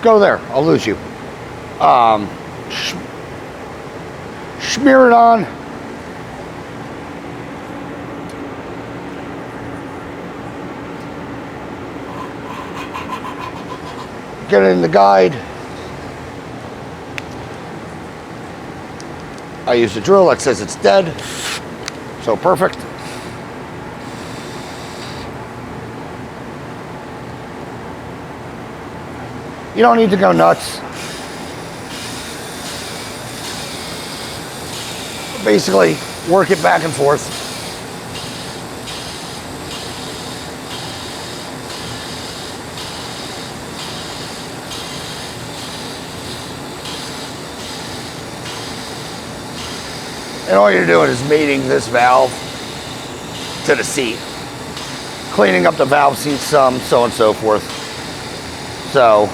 A: go there. I'll lose you. Smear it on. Get it in the guide. I use a drill that says it's dead. So perfect. You don't need to go nuts. Basically, work it back and forth. And all you're doing is mating this valve to the seat, cleaning up the valve seat some, so on and so forth. So,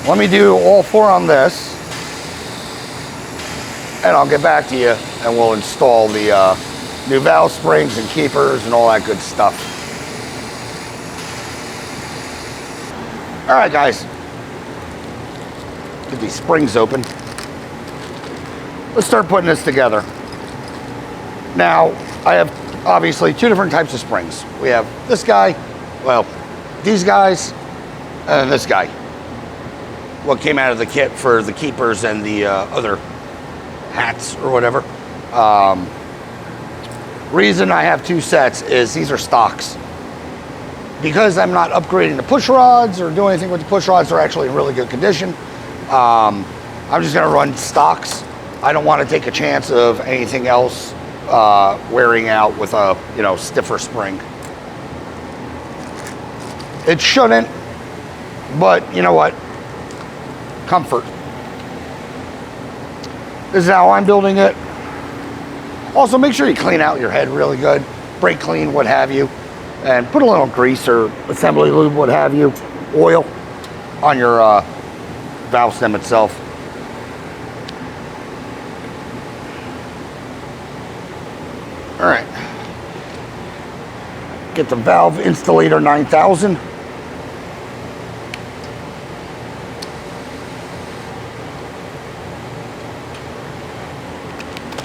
A: let me do all 4 on this, and I'll get back to you, and we'll install the new valve springs and keepers and all that good stuff. All right, guys, get these springs open. Let's start putting this together. Now, I have obviously 2 different types of springs. We have this guy, well, these guys, and this guy. What came out of the kit for the keepers and the other hats or whatever. Reason I have 2 sets is these are stocks. Because I'm not upgrading the push rods or doing anything with the push rods, they're actually in really good condition. I'm just gonna run stocks. I don't want to take a chance of anything else wearing out with a, you know, stiffer spring. It shouldn't, but you know what? Comfort. This is how I'm building it. Also, make sure you clean out your head really good. Brake clean, what have you. And put a little grease or assembly lube, what have you, oil on your valve stem itself. All right, get the valve installator 9000.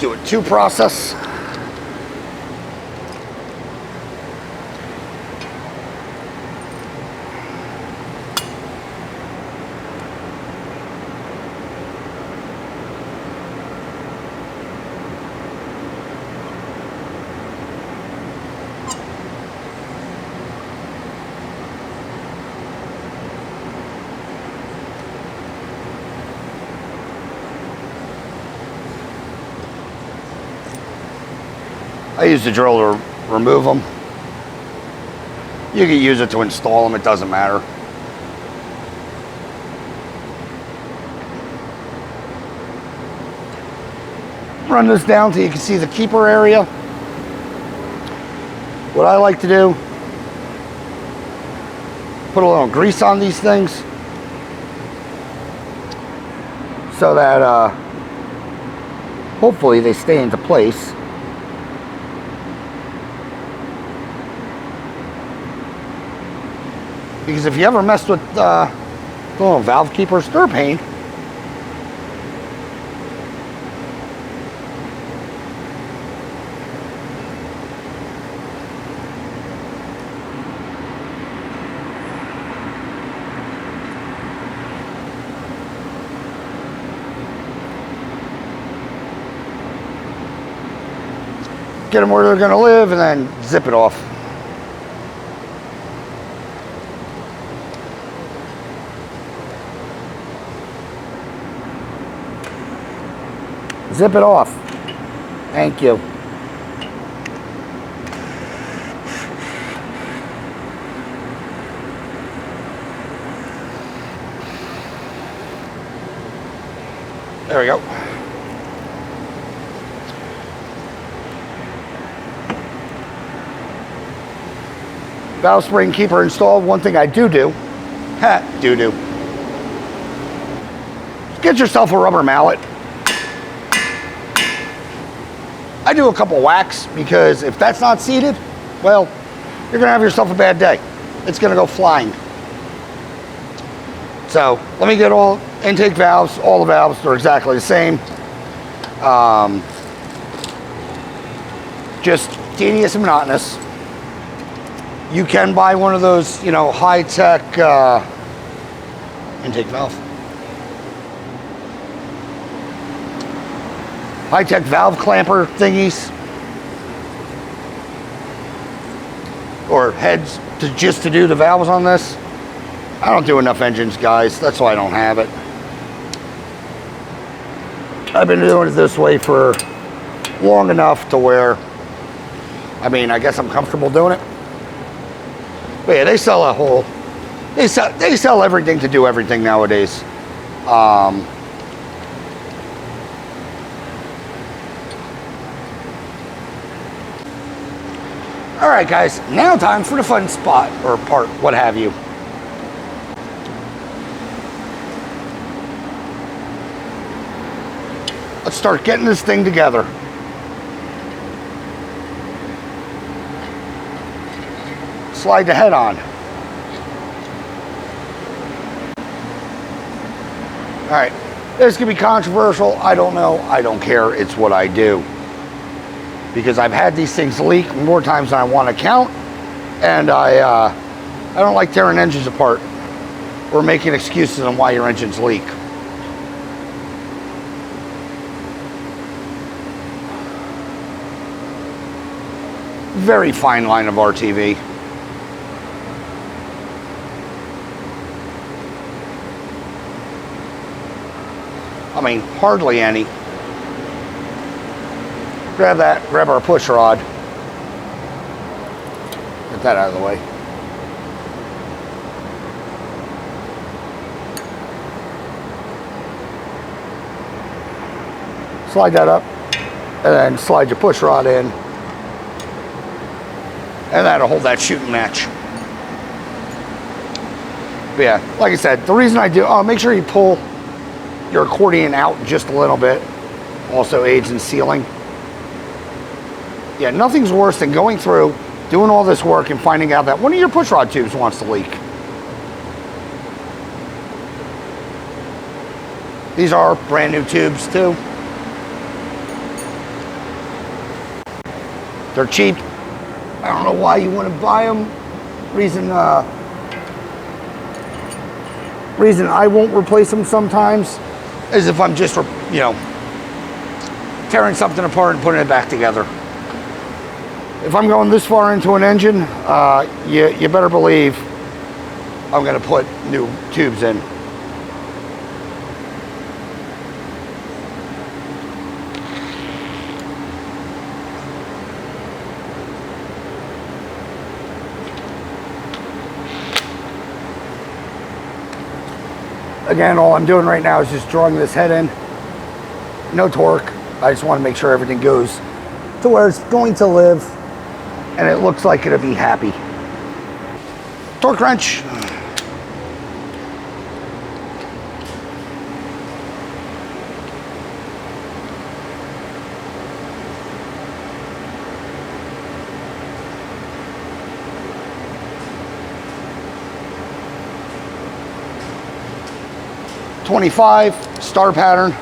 A: Do a 2 process. I use the drill to remove them. You can use it to install them, it doesn't matter. Run this down till you can see the keeper area. What I like to do, put a little grease on these things so that hopefully they stay into place. Because if you ever messed with the little valve keepers, they're a pain. Get them where they're going to live and then zip it off. Zip it off. Thank you. There we go. Valve spring keeper installed. One thing I do, get yourself a rubber mallet. I do a couple whacks because if that's not seated, well, you're gonna have yourself a bad day. It's gonna go flying. So let me get all intake valves, all the valves, they're exactly the same. Just tedious and monotonous. You can buy one of those, you know, high-tech intake valve. High-tech valve clamper thingies. Or heads just to do the valves on this. I don't do enough engines, guys. That's why I don't have it. I've been doing it this way for long enough to where, I mean, I guess I'm comfortable doing it. But yeah, they sell a whole, they sell everything to do everything nowadays. All right, guys, now time for the fun spot or part, what have you. Let's start getting this thing together. Slide the head on. All right, this could be controversial. I don't know. I don't care. It's what I do. Because I've had these things leak more times than I want to count, and I don't like tearing engines apart or making excuses on why your engines leak. Very fine line of RTV. I mean, hardly any. Grab that, grab our push rod. Get that out of the way. Slide that up, and then slide your push rod in. And that'll hold that shooting match. But yeah, like I said, the reason I do, make sure you pull your accordion out just a little bit. Also aids in sealing. Yeah, nothing's worse than going through, doing all this work and finding out that one of your push rod tubes wants to leak. These are brand new tubes too. They're cheap. I don't know why you want to buy them. Reason I won't replace them sometimes is if I'm just, you know, tearing something apart and putting it back together. If I'm going this far into an engine, you better believe I'm going to put new tubes in. Again, all I'm doing right now is just drawing this head in. No torque. I just want to make sure everything goes to where it's going to live and it looks like it'll be happy. Torque wrench. .25 star pattern.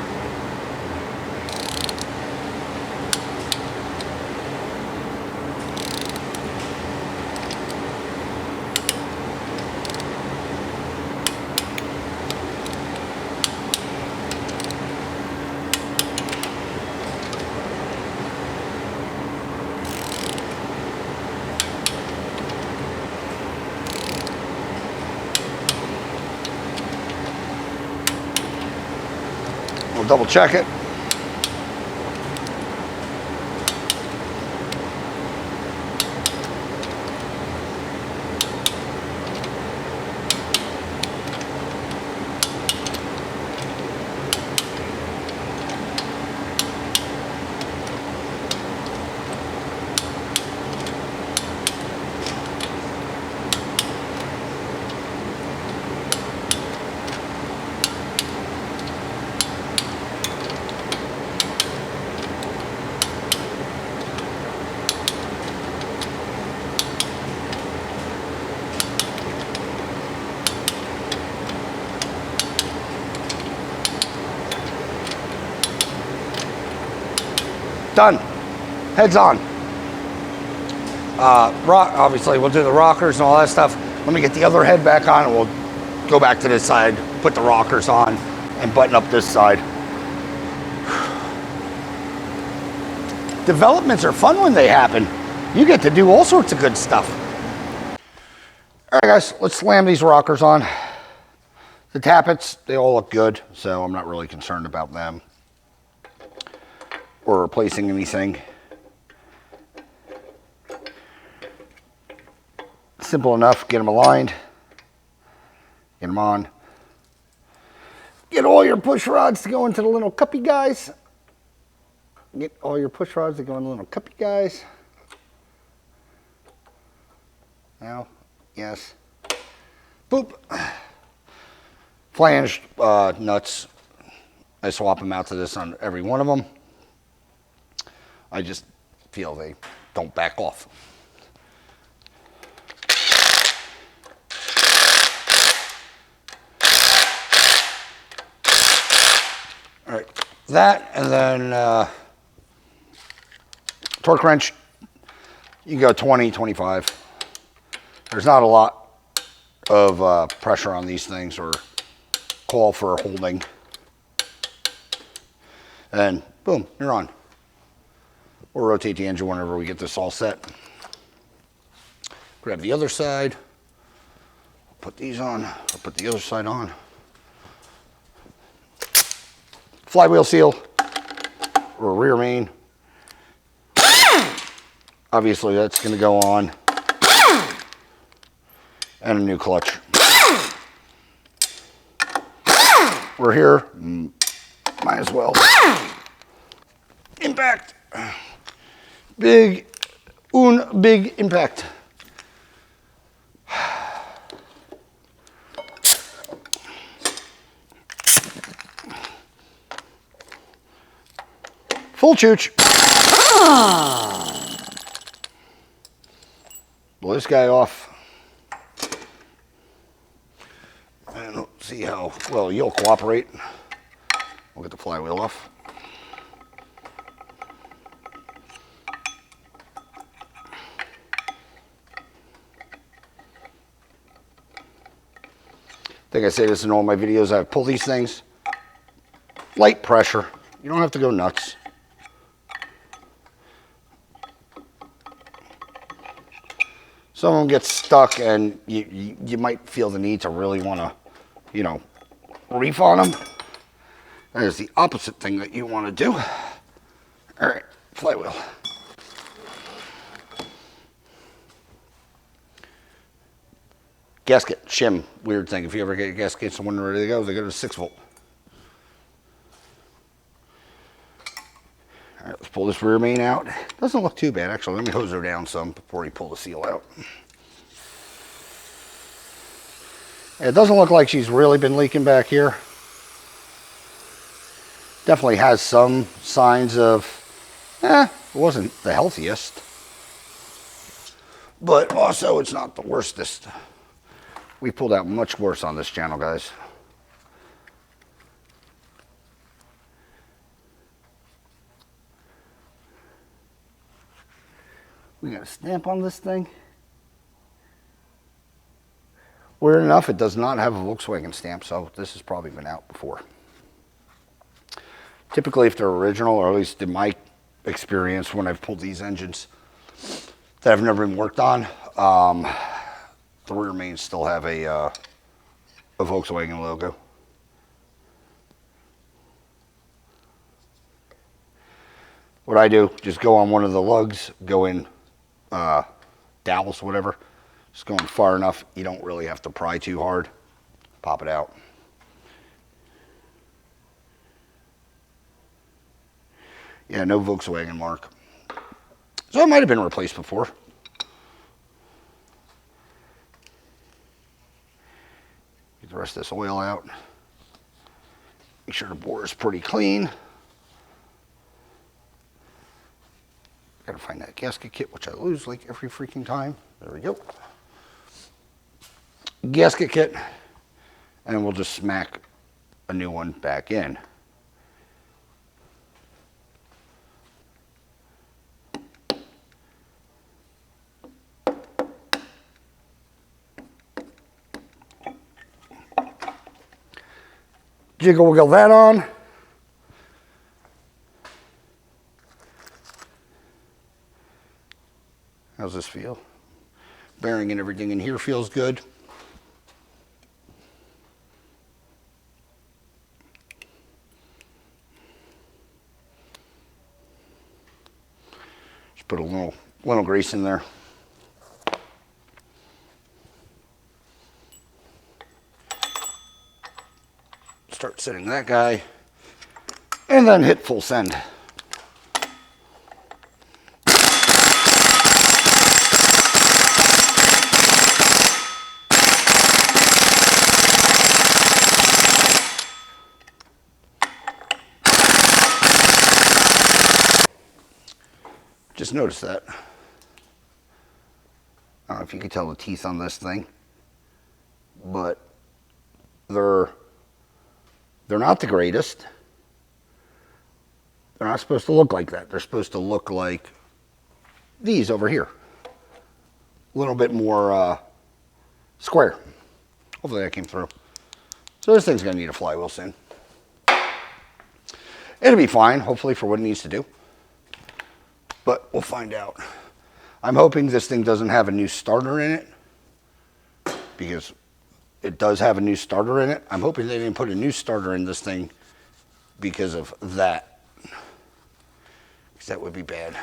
A: We'll double check it. Done. Heads on. Obviously, we'll do the rockers and all that stuff. Let me get the other head back on, and we'll go back to this side, put the rockers on, and button up this side. Developments are fun when they happen. You get to do all sorts of good stuff. All right, guys, let's slam these rockers on. The tappets, they all look good, so I'm not really concerned about them or replacing anything. Simple enough, get them aligned, get them on. Get all your push rods to go into the little cuppy guys. Get all your push rods to go in the little cuppy guys. Now, yes. Boop. Flange nuts, I swap them out to this on every one of them. I just feel they don't back off. All right, that, and then torque wrench, you can go 20, 25. There's not a lot of pressure on these things or call for holding. And boom, you're on. We'll rotate the engine whenever we get this all set. Grab the other side, put these on, I'll put the other side on. Flywheel seal, or rear main. Obviously that's gonna go on. And a new clutch. We're here, might as well. Impact. Big impact. Full chooch. Blow this guy off. And see how well you'll cooperate. We'll get the flywheel off. I think I say this in all my videos. I pull these things. Light pressure. You don't have to go nuts. Some of them get stuck, and you might feel the need to really want to, you know, reef on them. That is the opposite thing that you want to do. All right, flywheel. Gasket, shim, weird thing. If you ever get gaskets and when they're ready to go, they go to 6 volt. All right, let's pull this rear main out. Doesn't look too bad, actually. Let me hose her down some before we pull the seal out. It doesn't look like she's really been leaking back here. Definitely has some signs of, it wasn't the healthiest. But also, it's not the worstest. We pulled out much worse on this channel, guys. We got a stamp on this thing. Weird enough, it does not have a Volkswagen stamp, so this has probably been out before. Typically, if they're original, or at least in my experience when I've pulled these engines that have never been worked on, the rear mains still have a Volkswagen logo. What I do, just go on one of the lugs, go in dowels, whatever. Just going far enough, you don't really have to pry too hard. Pop it out. Yeah, no Volkswagen mark. So it might have been replaced before. Get the rest of this oil out. Make sure the bore is pretty clean. Gotta find that gasket kit, which I lose like every freaking time. There we go. Gasket kit, and we'll just smack a new one back in. Jiggle wiggle that on. How's this feel? Bearing and everything in here feels good. Just put a little grease in there. Start setting that guy, and then hit full send. Just notice that. I don't know if you can tell the teeth on this thing, but they're not the greatest. They're not supposed to look like that. They're supposed to look like these over here. A little bit more square. Hopefully that came through. So this thing's gonna need a flywheel soon. It'll be fine, hopefully, for what it needs to do. But we'll find out. I'm hoping this thing doesn't have a new starter in it, because it does have a new starter in it. I'm hoping they didn't put a new starter in this thing because of that, because that would be bad.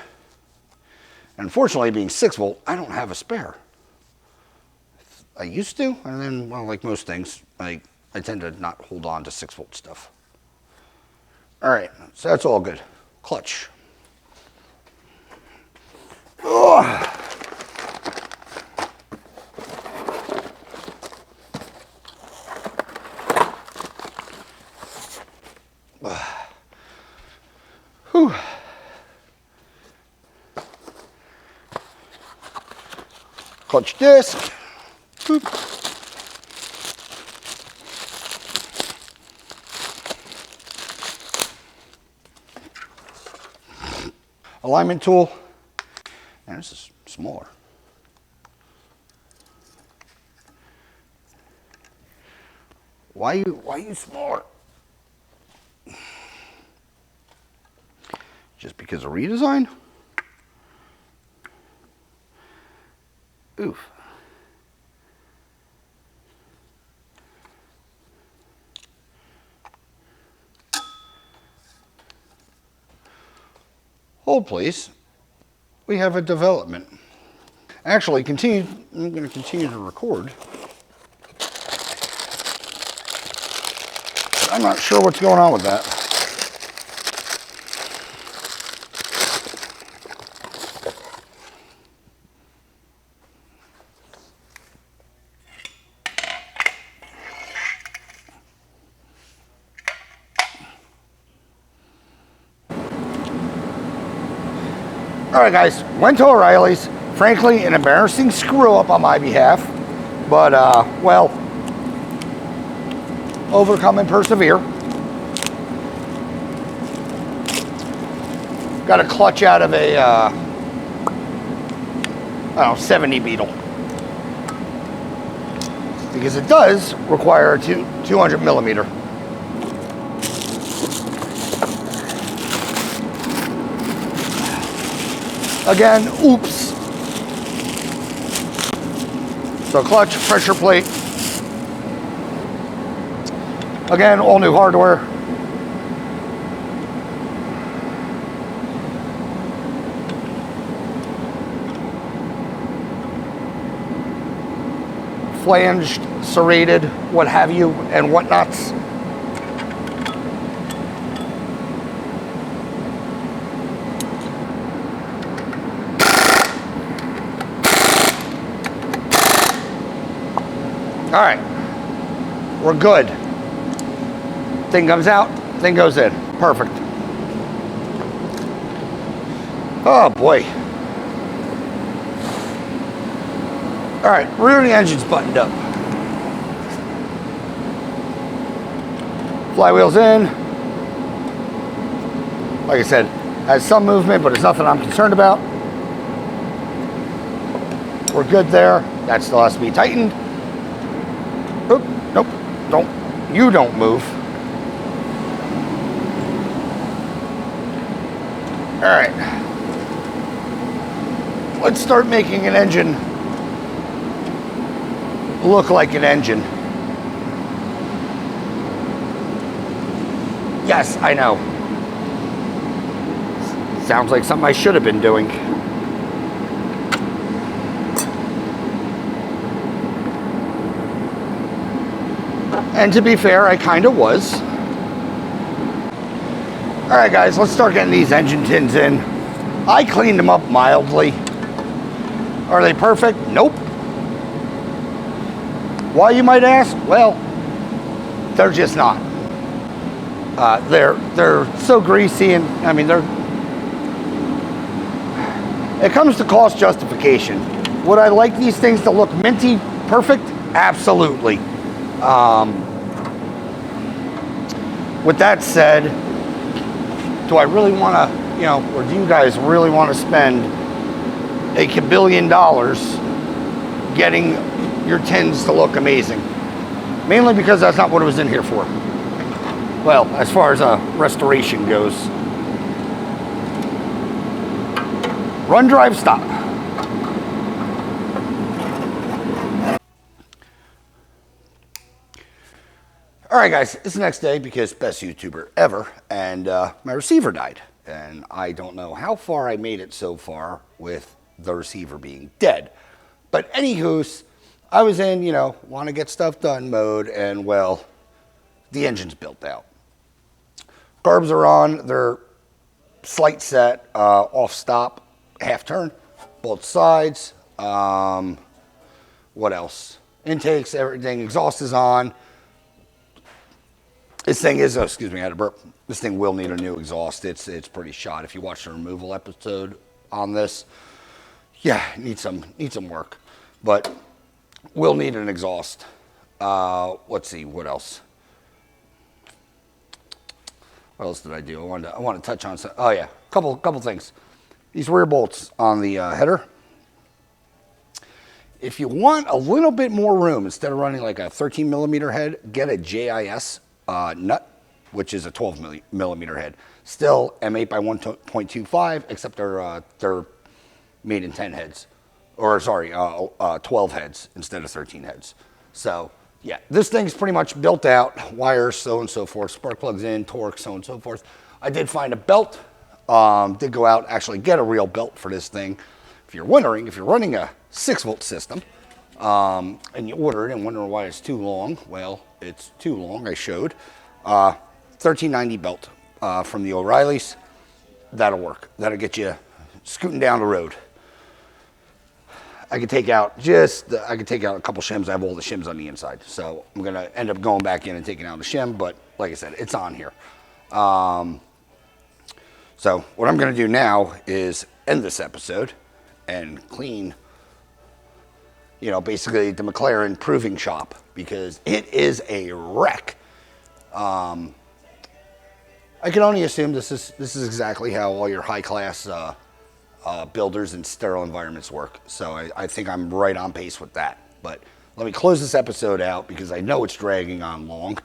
A: And unfortunately, being 6 volt, I don't have a spare. I used to, and then, well, like most things, I tend to not hold on to 6 volt stuff. All right, so that's all good. Clutch. Ugh. Whew. Clutch disc. Boop. Alignment tool. And this is smaller. Why you smaller? Just because of redesign? Oof. Hold please. We have a development. Actually, I'm going to continue to record. I'm not sure what's going on with that. All right, guys, went to O'Reilly's. Frankly, an embarrassing screw up on my behalf, but well, overcome and persevere. Got a clutch out of a, I don't know, 70 Beetle, because it does require a 200 millimeter. Again, oops. So clutch, pressure plate. Again, all new hardware. Flanged, serrated, what have you, and whatnots. All right, we're good. Thing comes out, thing goes in. Perfect. Oh boy. All right, rear of the engine's buttoned up. Flywheel's in. Like I said, has some movement, but it's nothing I'm concerned about. We're good there. That still has to be tightened. Oop, nope, you don't move. All right. Let's start making an engine look like an engine. Yes, I know. Sounds like something I should have been doing. And to be fair, I kind of was. All right, guys, let's start getting these engine tins in. I cleaned them up mildly. Are they perfect? Nope. Why, you might ask? Well, they're just not. They're so greasy, and I mean, it comes to cost justification. Would I like these things to look minty perfect? Absolutely. With that said, do I really want to, or do you guys really want to spend a kabillion dollars getting your tins to look amazing? Mainly because that's not what it was in here for. Well, as far as restoration goes. Run, drive, stop. All right, guys, it's the next day because best YouTuber ever, and my receiver died. And I don't know how far I made it so far with the receiver being dead. But anywho's, I was in, want to get stuff done mode, and well, the engine's built out. Carbs are on, they're slight set, off stop, half turn, both sides. What else? Intakes, everything, exhaust is on. This thing is, excuse me, I had a burp. This thing will need a new exhaust. It's pretty shot. If you watch the removal episode on this, yeah, need some work, but will need an exhaust. Let's see, what else? What else did I do? I want to touch on some. Oh yeah, couple things. These rear bolts on the header. If you want a little bit more room, instead of running like a 13 millimeter head, get a JIS nut, which is a 12 millimeter head. Still M8 by 1.25, except they're made in 10 heads, or sorry, 12 heads instead of 13 heads. So yeah, this thing's pretty much built out, wires, so and so forth, spark plugs in, torque, so and so forth. I did find a belt, did go out, actually get a real belt for this thing. If you're wondering, if you're running a 6-volt system, and you order it and wonder why it's too long, well, it's too long, I showed. 1390 belt from the O'Reilly's. That'll work. That'll get you scooting down the road. I could take out a couple shims. I have all the shims on the inside, so I'm gonna end up going back in and taking out the shim, but like I said, it's on here. So what I'm gonna do now is end this episode and clean, basically the McLaren proving shop, because it is a wreck. I can only assume this is exactly how all your high class builders in sterile environments work. So I think I'm right on pace with that. But let me close this episode out because I know it's dragging on long.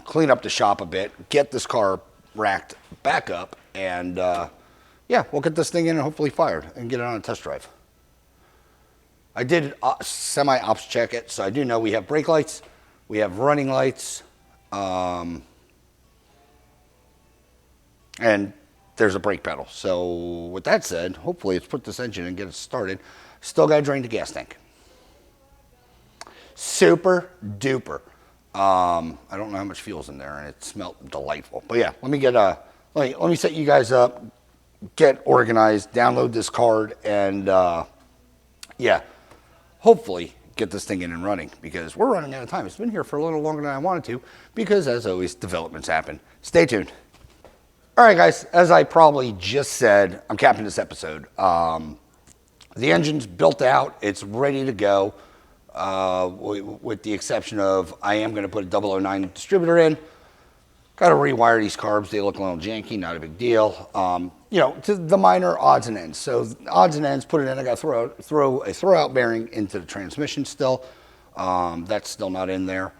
A: Clean up the shop a bit, get this car racked back up, and yeah, we'll get this thing in and hopefully fired and get it on a test drive. I did semi-ops check it, so I do know we have brake lights, we have running lights, and there's a brake pedal. So with that said, hopefully it's put this engine and get it started. Still got to drain the gas tank. Super duper. I don't know how much fuel's in there, and it smelled delightful. But yeah, let me get let me set you guys up, get organized, download this card, and yeah, hopefully get this thing in and running, because we're running out of time. It's been here for a little longer than I wanted to, because as always, developments happen. Stay tuned. All right, guys, as I probably just said, I'm capping this episode. The engine's built out. It's ready to go, with the exception of I am going to put a 009 distributor in. Got to rewire these carbs. They look a little janky, not a big deal. To the minor odds and ends. So odds and ends, put it in. I got to throw a throwout bearing into the transmission still. That's still not in there,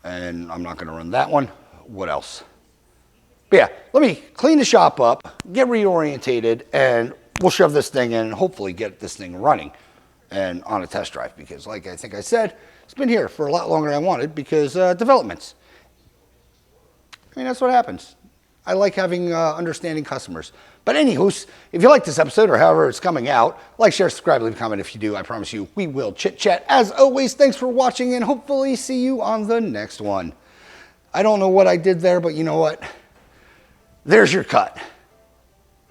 A: and I'm not going to run that one. What else? But yeah, let me clean the shop up, get reorientated, and we'll shove this thing in and hopefully get this thing running and on a test drive. Because like I think I said, it's been here for a lot longer than I wanted because developments. I mean, that's what happens. I like having understanding customers. But anywho, if you like this episode or however it's coming out, like, share, subscribe, leave a comment if you do. I promise you we will chit chat. As always, thanks for watching and hopefully see you on the next one. I don't know what I did there, but you know what? There's your cut.